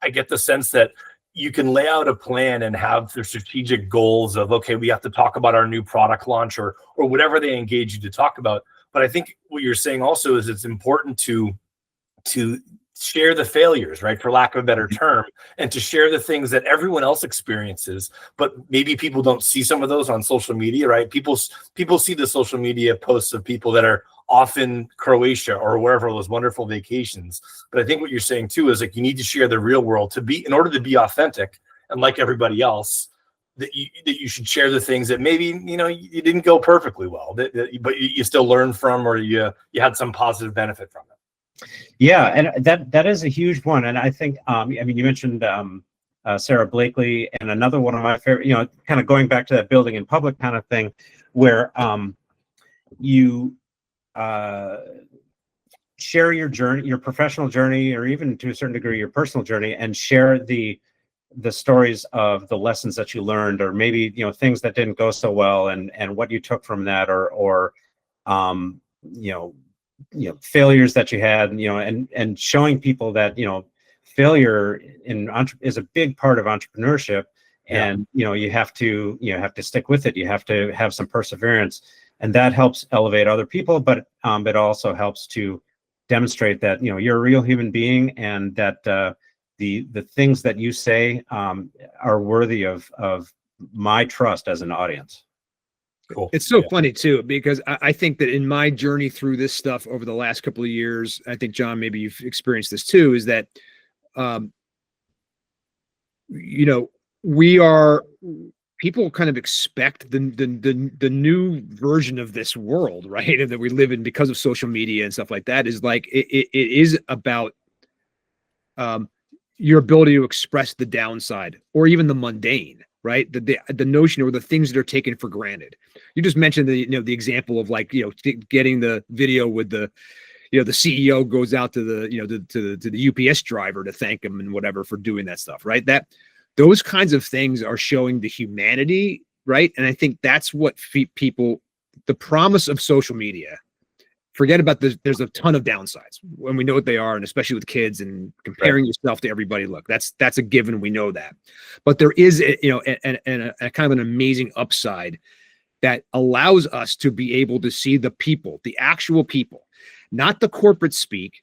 I get the sense that you can lay out a plan and have the strategic goals of, okay, we have to talk about our new product launch or whatever they engage you to talk about. But I think what you're saying also is it's important to share the failures, right, for lack of a better term, and to share the things that everyone else experiences, but maybe people don't see some of those on social media, right? People see the social media posts of people that are off in Croatia or wherever, those wonderful vacations. But I think what you're saying too is like, you need to share the real world in order to be authentic, and like everybody else, that you should share the things that maybe, you didn't go perfectly well, but you still learned from, or you had some positive benefit from it. Yeah, and that is a huge one. And I think, you mentioned Sarah Blakely, and another one of my favorite, kind of going back to that building in public kind of thing, where you share your journey, your professional journey, or even to a certain degree your personal journey, and share the stories of the lessons that you learned, or maybe things that didn't go so well, and what you took from that, or failures that you had, and showing people that failure is a big part of entrepreneurship, and you have to stick with it. You have to have some perseverance, and that helps elevate other people, but it also helps to demonstrate that you're a real human being, and that the things that you say are worthy of my trust as an audience. Cool. It's so funny too, because I think that in my journey through this stuff over the last couple of years, I think, John, maybe you've experienced this too, is that, people kind of expect the new version of this world, right? And that we live in because of social media and stuff like that, is like, it is about your ability to express the downside or even the mundane, right? The notion, or the things that are taken for granted. You just mentioned the example of like, getting the video with the CEO goes out to the UPS driver to thank him and whatever for doing that stuff, right? Those kinds of things are showing the humanity, right? And I think that's what people, the promise of social media. Forget about there's a ton of downsides when we know what they are, and especially with kids and comparing yourself to everybody. Look, that's a given. We know that, but there is a kind of an amazing upside that allows us to be able to see the people, the actual people, not the corporate speak,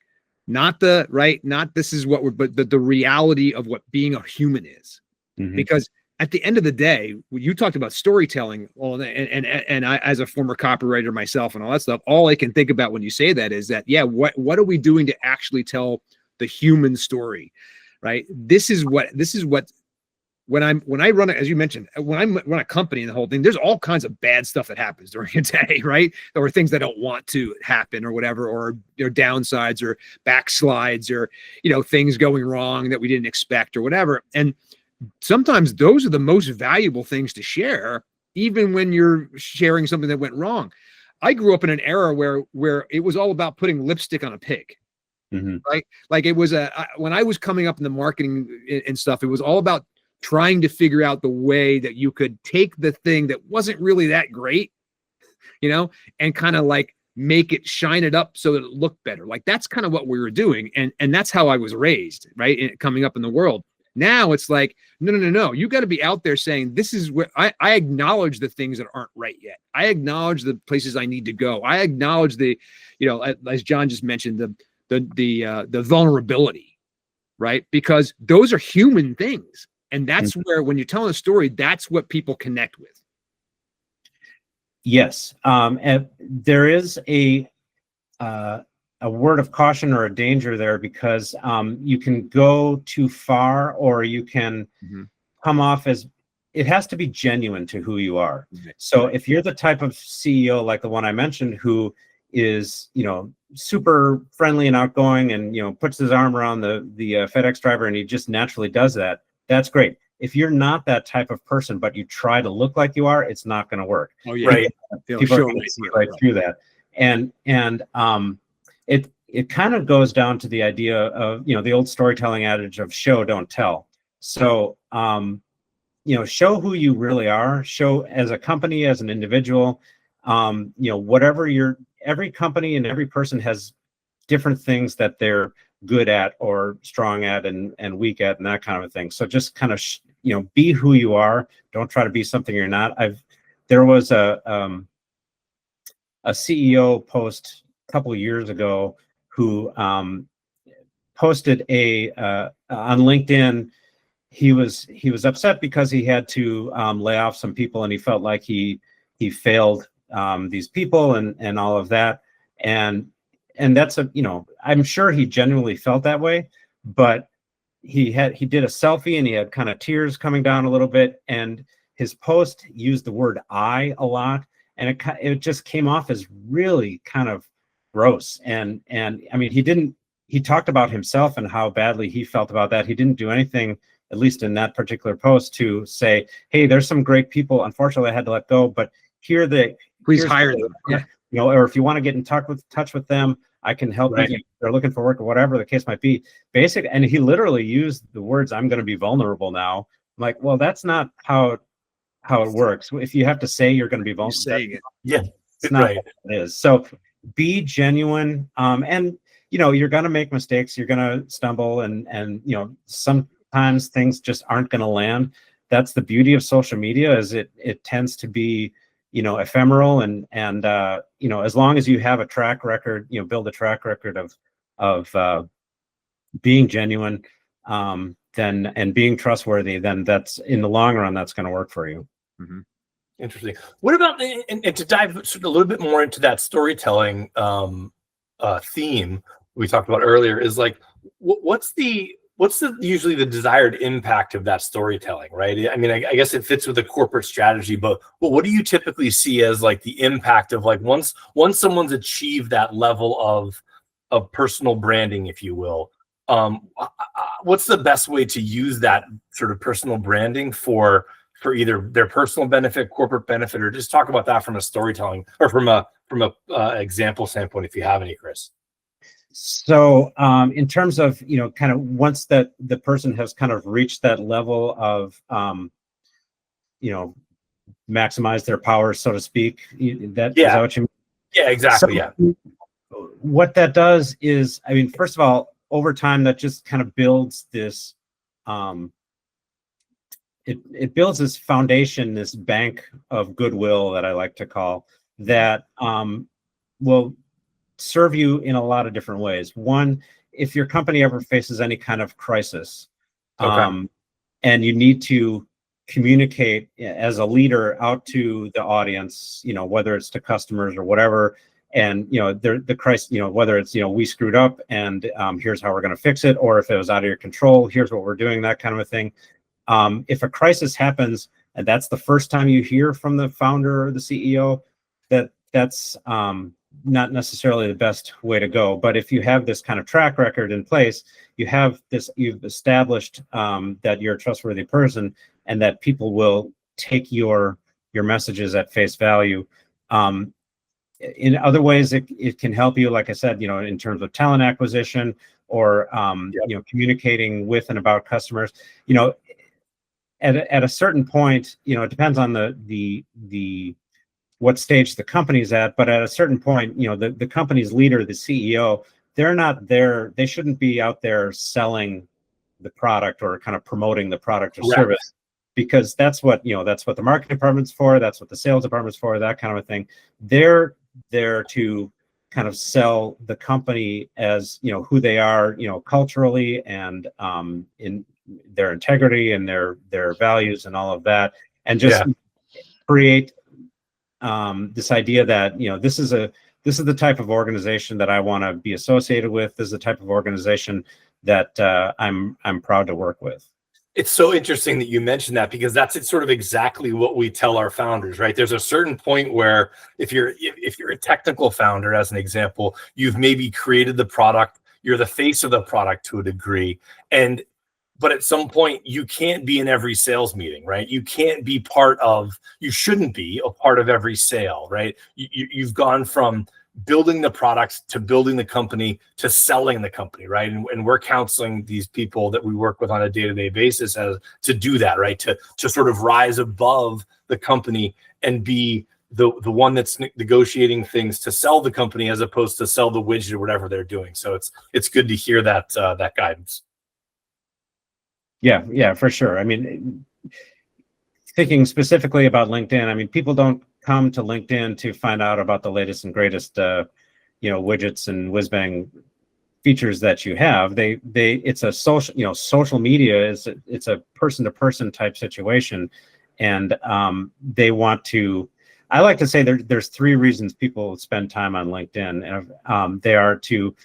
not this is what but the reality of what being a human is. Mm-hmm. Because at the end of the day, you talked about storytelling, and I, as a former copywriter myself and all that stuff, all I can think about when you say that is that, what are we doing to actually tell the human story, right? This is what when I run, as you mentioned, when I run a company and the whole thing, there's all kinds of bad stuff that happens during a day, right? Or things that don't want to happen or whatever, or downsides or backslides, or, things going wrong that we didn't expect or whatever. And sometimes those are the most valuable things to share, even when you're sharing something that went wrong. I grew up in an era where it was all about putting lipstick on a pig, right? Like it was when I was coming up in the marketing and stuff, it was all about trying to figure out the way that you could take the thing that wasn't really that great, and kind of like make it, shine it up so that it looked better. Like that's kind of what we were doing. And that's how I was raised, right? Coming up in the world. Now it's like, no. You got to be out there saying, this is where I acknowledge the things that aren't right yet. I acknowledge the places I need to go. I acknowledge the, as John just mentioned, the vulnerability, right? Because those are human things. And that's where, when you're telling a story, that's what people connect with. Yes. And there is a word of caution or a danger there, because you can go too far, or you can come off as it has to be genuine to who you are. Right. So if you're the type of CEO like the one I mentioned, who is, super friendly and outgoing and, puts his arm around the FedEx driver and he just naturally does that, that's great. If you're not that type of person, but you try to look like you are, it's not going to work. Oh yeah. Right. People are going to see right through that. And it kind of goes down to the idea of, the old storytelling adage of show, don't tell. So, show who you really are, show as a company, as an individual, whatever every company and every person has different things that they're good at or strong at and weak at and that kind of a thing. So just kind of, be who you are. Don't try to be something you're not. There was a CEO post a couple of years ago who posted on LinkedIn. He was upset because he had to lay off some people, and he felt like he failed these people and all of that. And that's I'm sure he genuinely felt that way, but he did a selfie and he had kind of tears coming down a little bit, and his post used the word "I" a lot, and it just came off as really kind of gross. And I mean, he talked about himself and how badly he felt about that. He didn't do anything, at least in that particular post, to say, hey, there's some great people, unfortunately I had to let go, but please hire them. Yeah. Or if you want to get in touch with them, I can help Right. you. They're looking for work or whatever the case might be. And he literally used the words, I'm going to be vulnerable now. I'm like, well, that's not how it works. If you have to say you're going to be vulnerable, Saying it. Yeah. it's not Right. what it is. So be genuine. And you're going to make mistakes. You're going to stumble, and sometimes things just aren't going to land. That's the beauty of social media, is it tends to be, ephemeral, and as long as you have a track record, build a track record of being genuine, then, and being trustworthy, then that's, in the long run, that's going to work for you. Mm-hmm. Interesting. What about, and to dive sort of a little bit more into that storytelling theme we talked about earlier, is like, what's usually the desired impact of that storytelling, right? I mean, I guess it fits with the corporate strategy, but what do you typically see as like the impact of, like, once someone's achieved that level of personal branding, if you will, what's the best way to use that sort of personal branding for either their personal benefit, corporate benefit, or just talk about that from a storytelling or from a example standpoint, if you have any, Chris? So in terms of, kind of once that the person has kind of reached that level of, maximize their power, so to speak, is that what you mean? Yeah, exactly. So what that does is, I mean, first of all, over time, that just kind of builds this, it builds this foundation, this bank of goodwill that I like to call, that will serve you in a lot of different ways. One, if your company ever faces any kind of crisis, and you need to communicate as a leader out to the audience, whether it's to customers or whatever, and the crisis, whether it's we screwed up and here's how we're going to fix it, or if it was out of your control, here's what we're doing, that kind of a thing. If a crisis happens and that's the first time you hear from the founder or the CEO, that's not necessarily the best way to go. But if you have this kind of track record in place, you've established that you're a trustworthy person and that people will take your messages at face value. In other ways, it can help you, like I said, in terms of talent acquisition or communicating with and about customers. At a certain point, it depends on the what stage the company's at, but at a certain point, the company's leader, the CEO, they're not there. They shouldn't be out there selling the product or kind of promoting the product or service, because that's what the marketing department's for. That's what the sales department's for, that kind of a thing. They're there to kind of sell the company as, who they are, culturally, and in their integrity and their values and all of that, and just create this idea that this is the type of organization that I want to be associated with. This is the type of organization that I'm proud to work with. It's so interesting that you mentioned that, because that's sort of exactly what we tell our founders, right? There's a certain point where if you're a technical founder, as an example, you've maybe created the product, you're the face of the product to a degree, but at some point you can't be in every sales meeting, right? You can't be you shouldn't be a part of every sale, right? You've gone from building the products to building the company to selling the company, right? And we're counseling these people that we work with on a day-to-day basis to do that, right? To sort of rise above the company and be the one that's negotiating things to sell the company as opposed to sell the widget or whatever they're doing. So it's good to hear that guidance. Yeah, for sure. I mean, thinking specifically about LinkedIn, I mean, people don't come to LinkedIn to find out about the latest and greatest, widgets and whiz-bang features that you have. It's a social media it's a person-to-person type situation, and they want to. I like to say there's 3 reasons people spend time on LinkedIn, and they are to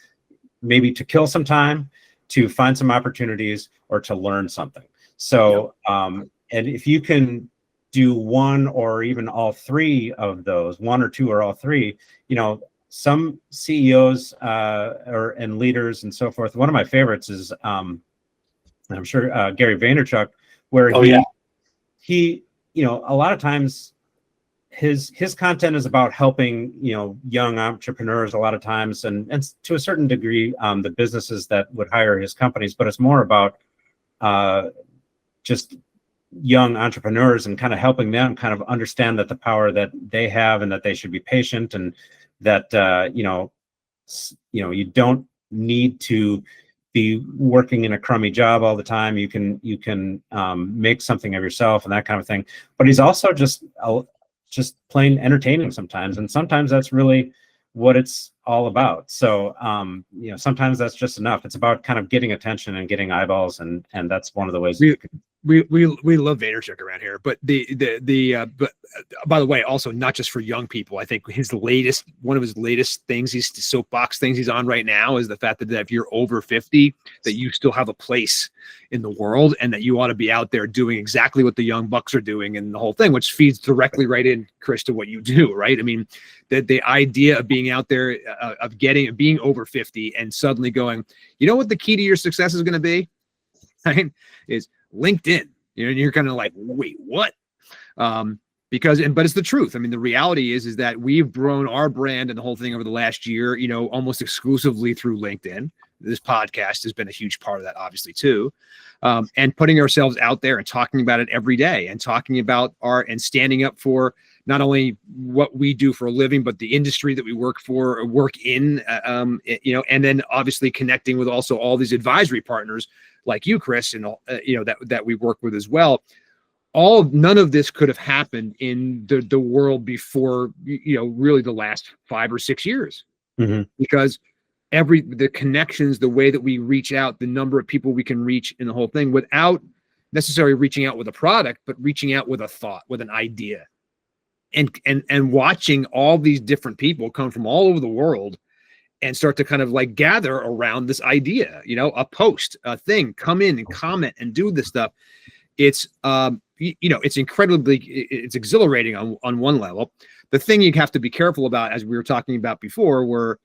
kill some time, to find some opportunities, or to learn something. So, and if you can do one or even all 3 of those, 1 or 2 or all 3, some CEOs and leaders and so forth. One of my favorites is, I'm sure Gary Vaynerchuk, where he, a lot of times his content is about helping, young entrepreneurs a lot of times, and to a certain degree, the businesses that would hire his companies, but it's more about just young entrepreneurs and kind of helping them kind of understand that the power that they have, and that they should be patient, and that you don't need to be working in a crummy job all the time. You can make something of yourself and that kind of thing. But he's also just plain entertaining sometimes, and sometimes that's really what it's all about. So sometimes that's just enough. It's about kind of getting attention and getting eyeballs, and that's one of the ways we love Vaynerchuk around here. But but by the way, also not just for young people. I think one of his latest things, his soapbox things he's on right now, is the fact that if you're over 50, that you still have a place in the world, and that you ought to be out there doing exactly what the young bucks are doing, and the whole thing, which feeds directly right in, Chris, to what you do, right? I mean, the idea of being out there, being over 50 and suddenly going, you know what the key to your success is going to be, right? Is LinkedIn. And you're kind of like, wait, what? But it's the truth. I mean, the reality is that we've grown our brand and the whole thing over the last year, almost exclusively through LinkedIn. This podcast has been a huge part of that, obviously, too. And putting ourselves out there and talking about it every day, and talking about and standing up for not only what we do for a living, but the industry that we work in, and then obviously connecting with also all these advisory partners like you, Chris, and that we work with as well. None of this could have happened in the world before, really the last 5 or 6 years, because the connections, the way that we reach out, the number of people we can reach in the whole thing, without necessarily reaching out with a product, but reaching out with a thought, with an idea, and watching all these different people come from all over the world and start to kind of like gather around this idea, a post, a thing, come in and comment and do this stuff. It's, it's it's exhilarating on one level. The thing you have to be careful about, as we were talking about before, where,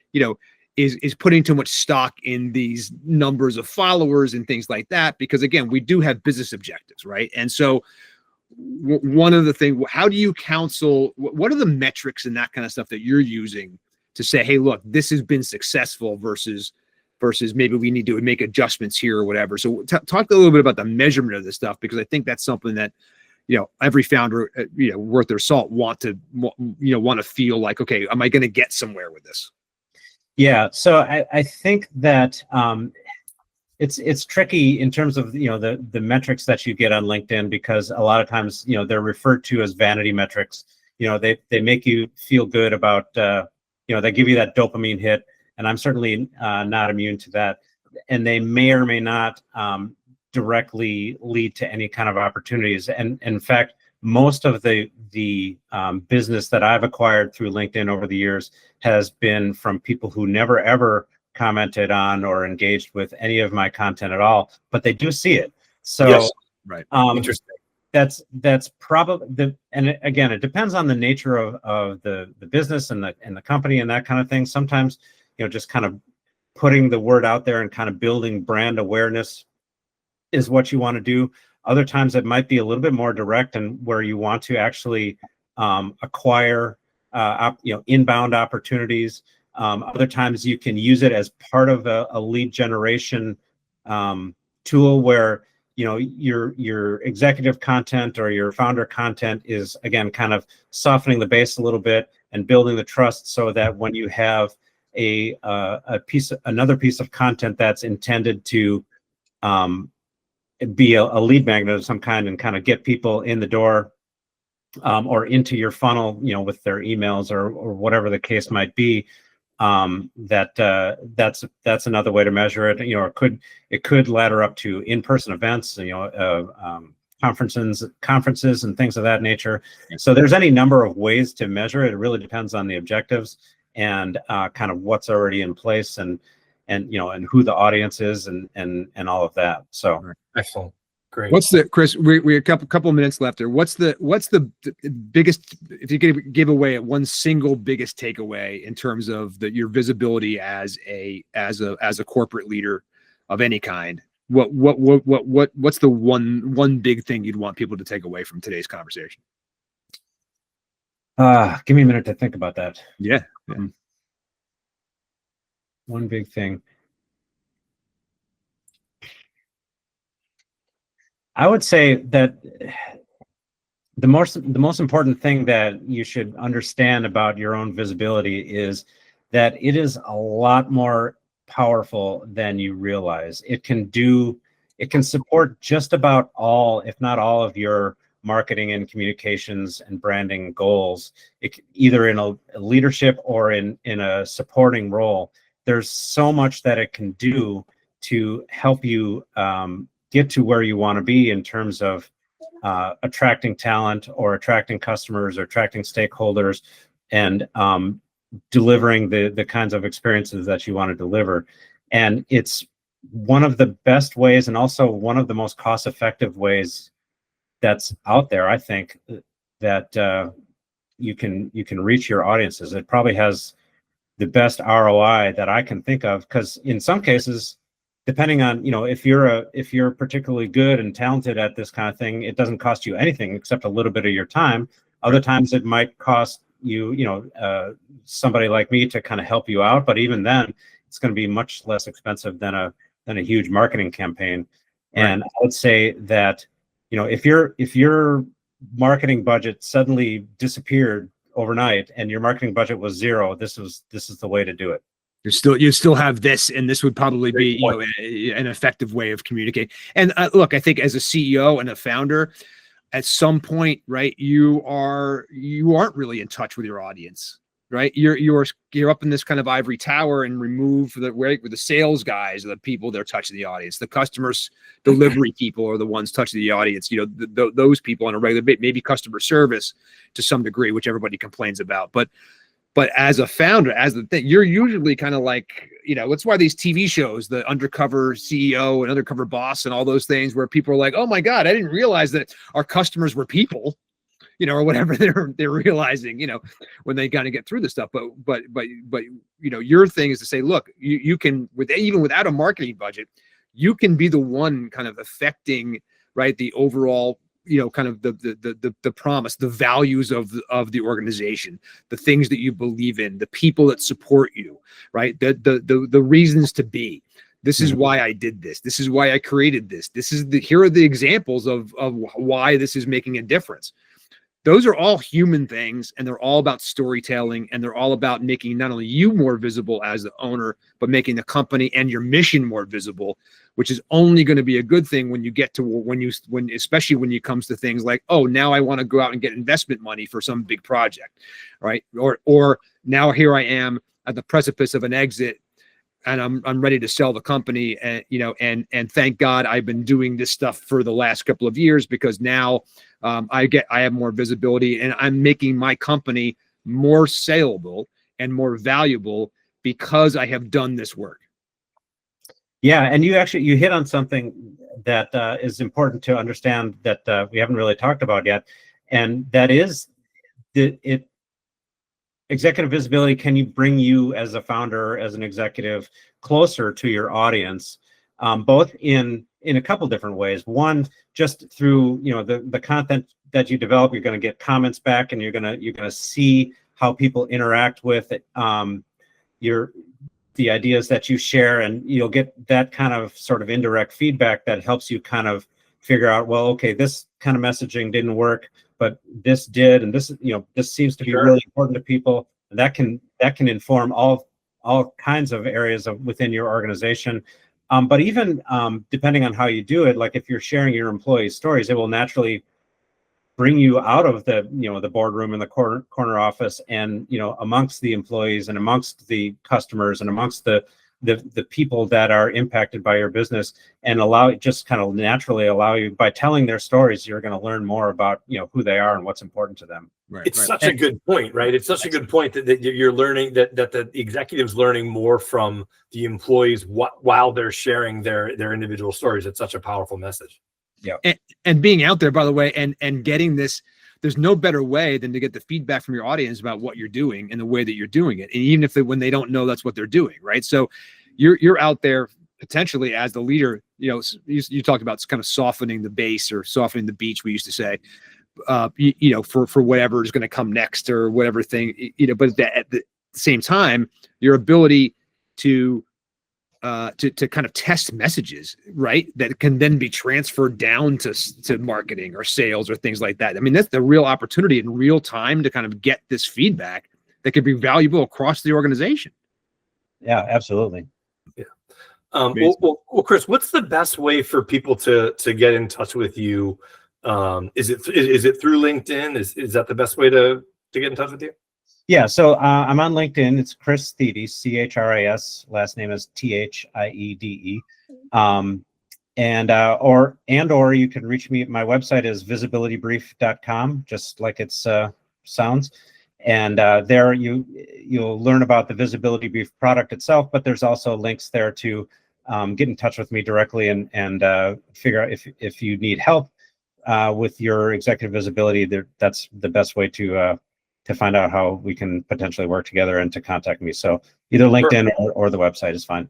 is putting too much stock in these numbers of followers and things like that, because again, we do have business objectives, right? And so one of the things, how do you counsel, what are the metrics and that kind of stuff that you're using to say, hey, look, this has been successful versus maybe we need to make adjustments here or whatever. So talk a little bit about the measurement of this stuff, because I think that's something that, every founder, worth their salt want to feel like, okay, am I going to get somewhere with this? Yeah. So I think that it's tricky in terms of, the metrics that you get on LinkedIn, because a lot of times, they're referred to as vanity metrics. They make you feel good about, they give you that dopamine hit, and I'm certainly not immune to that. And they may or may not directly lead to any kind of opportunities. And in fact, most of the business that I've acquired through LinkedIn over the years has been from people who never ever commented on or engaged with any of my content at all, but they do see it. So Right. Interesting. That's probably and again, it depends on the nature of the business and the company and that kind of thing. Sometimes, just kind of putting the word out there and kind of building brand awareness is what you want to do. Other times it might be a little bit more direct and where you want to actually acquire inbound opportunities. Other times you can use it as part of a lead generation tool where your executive content or your founder content is, again, kind of softening the base a little bit and building the trust, so that when you have another piece of content that's intended to be a lead magnet of some kind and kind of get people in the door or into your funnel, with their emails or whatever the case might be. That's another way to measure it. It could ladder up to in-person events, conferences and things of that nature. So there's any number of ways to measure it. It really depends on the objectives and kind of what's already in place and who the audience is and all of that. So excellent. Great. What's the, Chris, we have a couple of minutes left there. What's the biggest, if you could give away one single biggest takeaway in terms of your visibility as a corporate leader of any kind? What's the one big thing you'd want people to take away from today's conversation? Give me a minute to think about that. Yeah. One big thing. I would say that the most important thing that you should understand about your own visibility is that it is a lot more powerful than you realize. It can support just about all, if not all, of your marketing and communications and branding goals, either in a leadership or in a supporting role. There's so much that it can do to help you get to where you want to be in terms of attracting talent or attracting customers or attracting stakeholders and delivering the kinds of experiences that you want to deliver. And it's one of the best ways and also one of the most cost-effective ways that's out there, I think, that you can reach your audiences. It probably has the best ROI that I can think of, because in some cases, depending on, if you're particularly good and talented at this kind of thing, it doesn't cost you anything except a little bit of your time. Other times it might cost you, somebody like me to kind of help you out. But even then, it's going to be much less expensive than a huge marketing campaign. Right. And I would say that, if your marketing budget suddenly disappeared overnight and your marketing budget was zero, this is the way to do it. You still have this, and this would probably be an effective way of communicating. And look, I think as a CEO and a founder, at some point, right, you aren't really in touch with your audience, right? You're up in this kind of ivory tower and remove where the sales guys are the people that are touching the audience. The customers delivery people are the ones touching the audience. Those people on a regular, maybe customer service to some degree, which everybody complains about, but as a founder, you're usually kind of like, that's why these TV shows, the undercover CEO and undercover boss and all those things where people are like, oh my God, I didn't realize that our customers were people, or whatever they're realizing, when they kind of get through this stuff. But your thing is to say, look, you can, even without a marketing budget, you can be the one kind of affecting, right, the overall, kind of the promise, the values of the organization, the things that you believe in, the people that support you, right? The reasons to be. This is why I did this. This is why I created this. Here are the examples of why this is making a difference. Those are all human things, and they're all about storytelling, and they're all about making not only you more visible as the owner, but making the company and your mission more visible, which is only going to be a good thing when you get to especially when it comes to things like, oh, now I want to go out and get investment money for some big project, right? Or now here I am at the precipice of an exit, and I'm ready to sell the company, and and thank God I've been doing this stuff for the last couple of years, because now I have more visibility, and I'm making my company more saleable and more valuable because I have done this work. Yeah, and you hit on something that is important to understand that we haven't really talked about yet, and that is executive visibility can you bring you as a founder, as an executive, closer to your audience, both in a couple different ways. One, just through the content that you develop, you're going to get comments back, and you're gonna see how people interact with it, the ideas that you share, and you'll get that kind of sort of indirect feedback that helps you kind of figure out, well, okay, this kind of messaging didn't work, but this did, and this this seems to be really important to people. And that can inform all kinds of areas within your organization. But even depending on how you do it, like if you're sharing your employees' stories, it will naturally bring you out of the the boardroom in the corner office, and amongst the employees and amongst the customers and amongst the people that are impacted by your business, and just kind of naturally allow you, by telling their stories, you're going to learn more about who they are and what's important to them. Right, it's such a good point, right? It's such a good point that you're learning, that the executives learning more from the employees while they're sharing their individual stories. It's such a powerful message. Yeah. And being out there, by the way, and getting this, there's no better way than to get the feedback from your audience about what you're doing and the way that you're doing it. And even if when they don't know that's what they're doing, right? So you're out there potentially as the leader, you talked about kind of softening the base or softening the beach, we used to say, for whatever is going to come next or whatever thing, but at the same time, your ability to kind of test messages, right, that can then be transferred down to marketing or sales or things like that. I mean, that's the real opportunity in real time to kind of get this feedback that could be valuable across the organization. Yeah, absolutely. Yeah. Well, Chris, what's the best way for people to get in touch with you? Is it through LinkedIn? Is that the best way to get in touch with you? Yeah, so I'm on LinkedIn. It's Chris Thiede, CHRIS. Last name is THIEDE. Or you can reach me. My website is visibilitybrief.com, just like it sounds. And there you'll learn about the Visibility Brief product itself, but there's also links there to get in touch with me directly and figure out if you need help with your executive visibility. That's the best way to find out how we can potentially work together and to contact me. So either LinkedIn or the website is fine.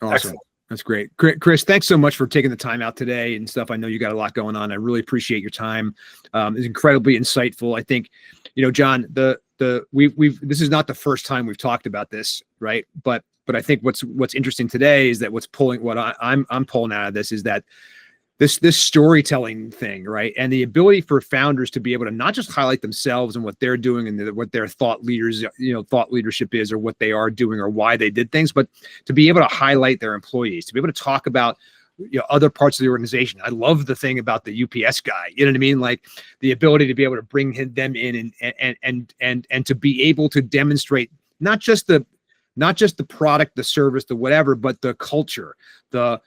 Awesome. Excellent. That's great. Chris, thanks so much for taking the time out today and stuff. I know you got a lot going on. I really appreciate your time. It's incredibly insightful. I think, John, this is not the first time we've talked about this, right? But I think what's interesting today is that I'm pulling out of this is that this storytelling thing, right? And the ability for founders to be able to not just highlight themselves and what they're doing and what their thought leadership is, or what they are doing or why they did things, but to be able to highlight their employees, to be able to talk about other parts of the organization. I love the thing about the UPS guy, you know what I mean? Like the ability to be able to bring them in and to be able to demonstrate not just the product, the service, the whatever, but the culture, the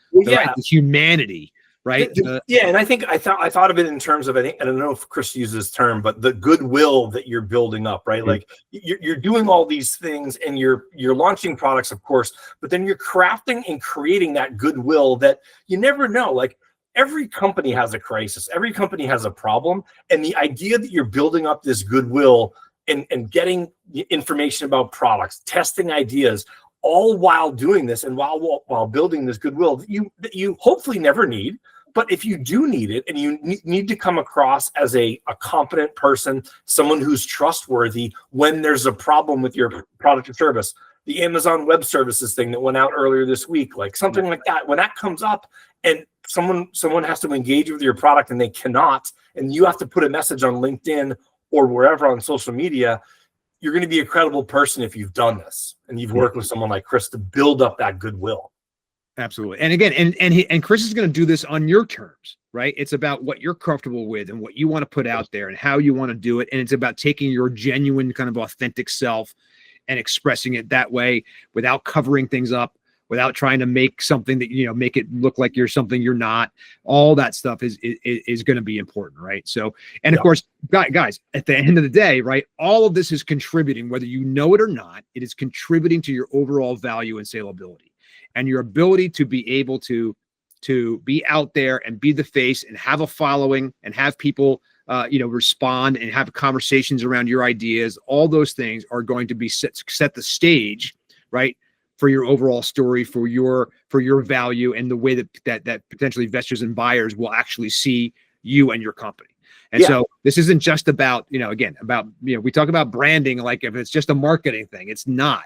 humanity. Right. And I think I thought of it in terms of, I don't know if Chris uses this term, but the goodwill that you're building up, right? Mm-hmm. Like you're doing all these things and you're launching products, of course, but then you're crafting and creating that goodwill that you never know. Like every company has a crisis, every company has a problem, and the idea that you're building up this goodwill and getting information about products, testing ideas, all while doing this and while building this goodwill that you hopefully never need. But if you do need it and you need to come across as a competent person, someone who's trustworthy when there's a problem with your product or service, the Amazon Web Services thing that went out earlier this week, like something like that, when that comes up and someone has to engage with your product and they cannot, and you have to put a message on LinkedIn or wherever on social media, you're going to be a credible person if you've done this and you've worked with someone like Chris to build up that goodwill. Absolutely. And again, and Chris is going to do this on your terms, right? It's about what you're comfortable with and what you want to put out there and how you want to do it. And it's about taking your genuine kind of authentic self and expressing it that way without covering things up, without trying to make something that, make it look like you're something you're not. All that stuff is going to be important, right? So, and of course, guys, at the end of the day, right, all of this is contributing, whether you know it or not, it is contributing to your overall value and saleability. and your ability to be able to be out there and be the face and have a following and have people respond and have conversations around your ideas, all those things are going to be set the stage, right, for your overall story, for your value, and the way that potentially investors and buyers will actually see you and your company. And so this isn't just about, we talk about branding like if it's just a marketing thing. It's not.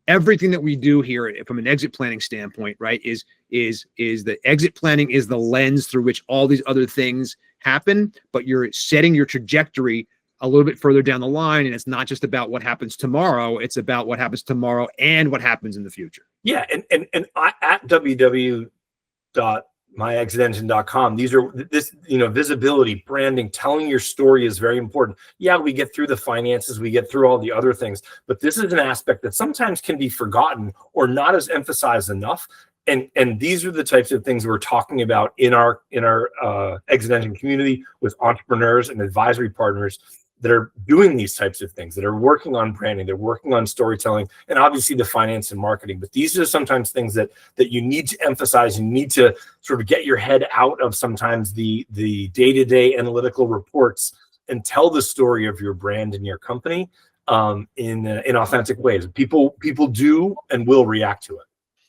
Everything that we do here from an exit planning standpoint, right, is the exit planning is the lens through which all these other things happen, but you're setting your trajectory a little bit further down the line. And it's not just about what happens tomorrow. It's about what happens tomorrow and what happens in the future. Yeah. And at www.myexitengine.com, visibility, branding, telling your story is very important. Yeah, we get through the finances, we get through all the other things, but this is an aspect that sometimes can be forgotten or not as emphasized enough. And these are the types of things we're talking about in our Exit Engine community with entrepreneurs and advisory partners that are doing these types of things, that are working on branding, they're working on storytelling, and obviously the finance and marketing. But these are sometimes things that you need to emphasize. You need to sort of get your head out of sometimes the day-to-day analytical reports and tell the story of your brand and your company in authentic ways. People do and will react to it.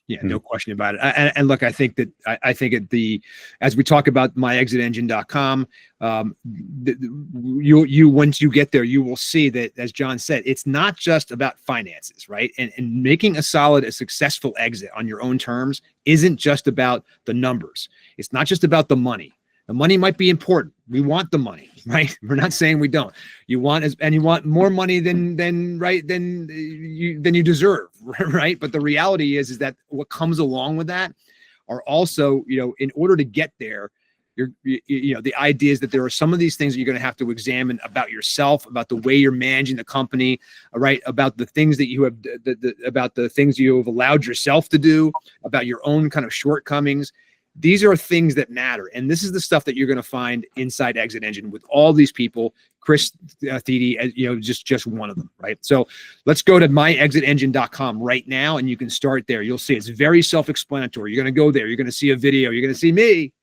Yeah, no question about it. And look, I think as we talk about myexitengine.com, you once you get there, you will see that, as John said, it's not just about finances, right? And making a successful exit on your own terms isn't just about the numbers. It's not just about the money. The money might be important. We want the money, right? We're not saying we don't. You want more money than you deserve, right? But the reality is that what comes along with that are also, in order to get there, the idea is that there are some of these things that you're going to have to examine about yourself, about the way you're managing the company, right? About the things that you have, about the things you have allowed yourself to do, about your own kind of shortcomings. These are things that matter. And this is the stuff that you're going to find inside Exit Engine with all these people. Chris Thiede, just one of them, right? So let's go to myexitengine.com right now, and you can start there. You'll see it's very self-explanatory. You're going to go there. You're going to see a video. You're going to see me.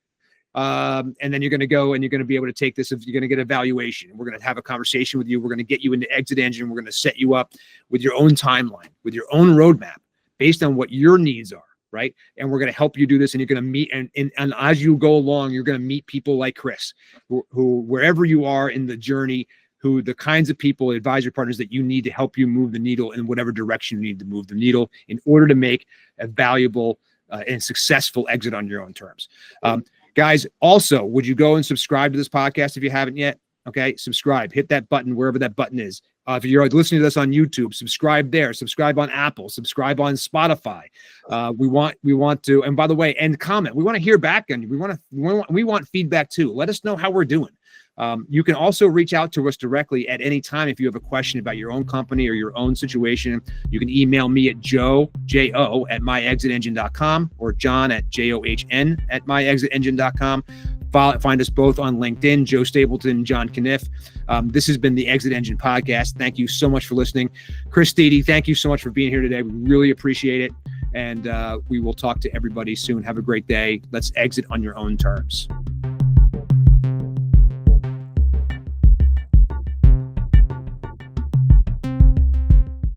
And then you're going to go and you're going to be able to take this. You're going to get a valuation. We're going to have a conversation with you. We're going to get you into Exit Engine. We're going to set you up with your own timeline, with your own roadmap based on what your needs are. Right. And we're going to help you do this. And you're going to meet and as you go along, you're going to meet people like Chris, who wherever you are in the journey, who the kinds of people, advisory partners that you need to help you move the needle in whatever direction you need to move the needle in order to make a valuable and successful exit on your own terms. Guys, also, would you go and subscribe to this podcast if you haven't yet? Okay, subscribe, hit that button wherever that button is. If you're listening to this on YouTube, subscribe there, subscribe on Apple, subscribe on Spotify. We want to, and by the way, and comment. We want to hear back on you. We want feedback too. Let us know how we're doing. You can also reach out to us directly at any time if you have a question about your own company or your own situation. You can email me at jo@myexitengine.com or john@john@myexitengine.com. Find us both on LinkedIn, Joe Stapleton, John Canniffe. This has been the Exit Engine Podcast. Thank you so much for listening. Chris Thiede, thank you so much for being here today. We really appreciate it. And we will talk to everybody soon. Have a great day. Let's exit on your own terms.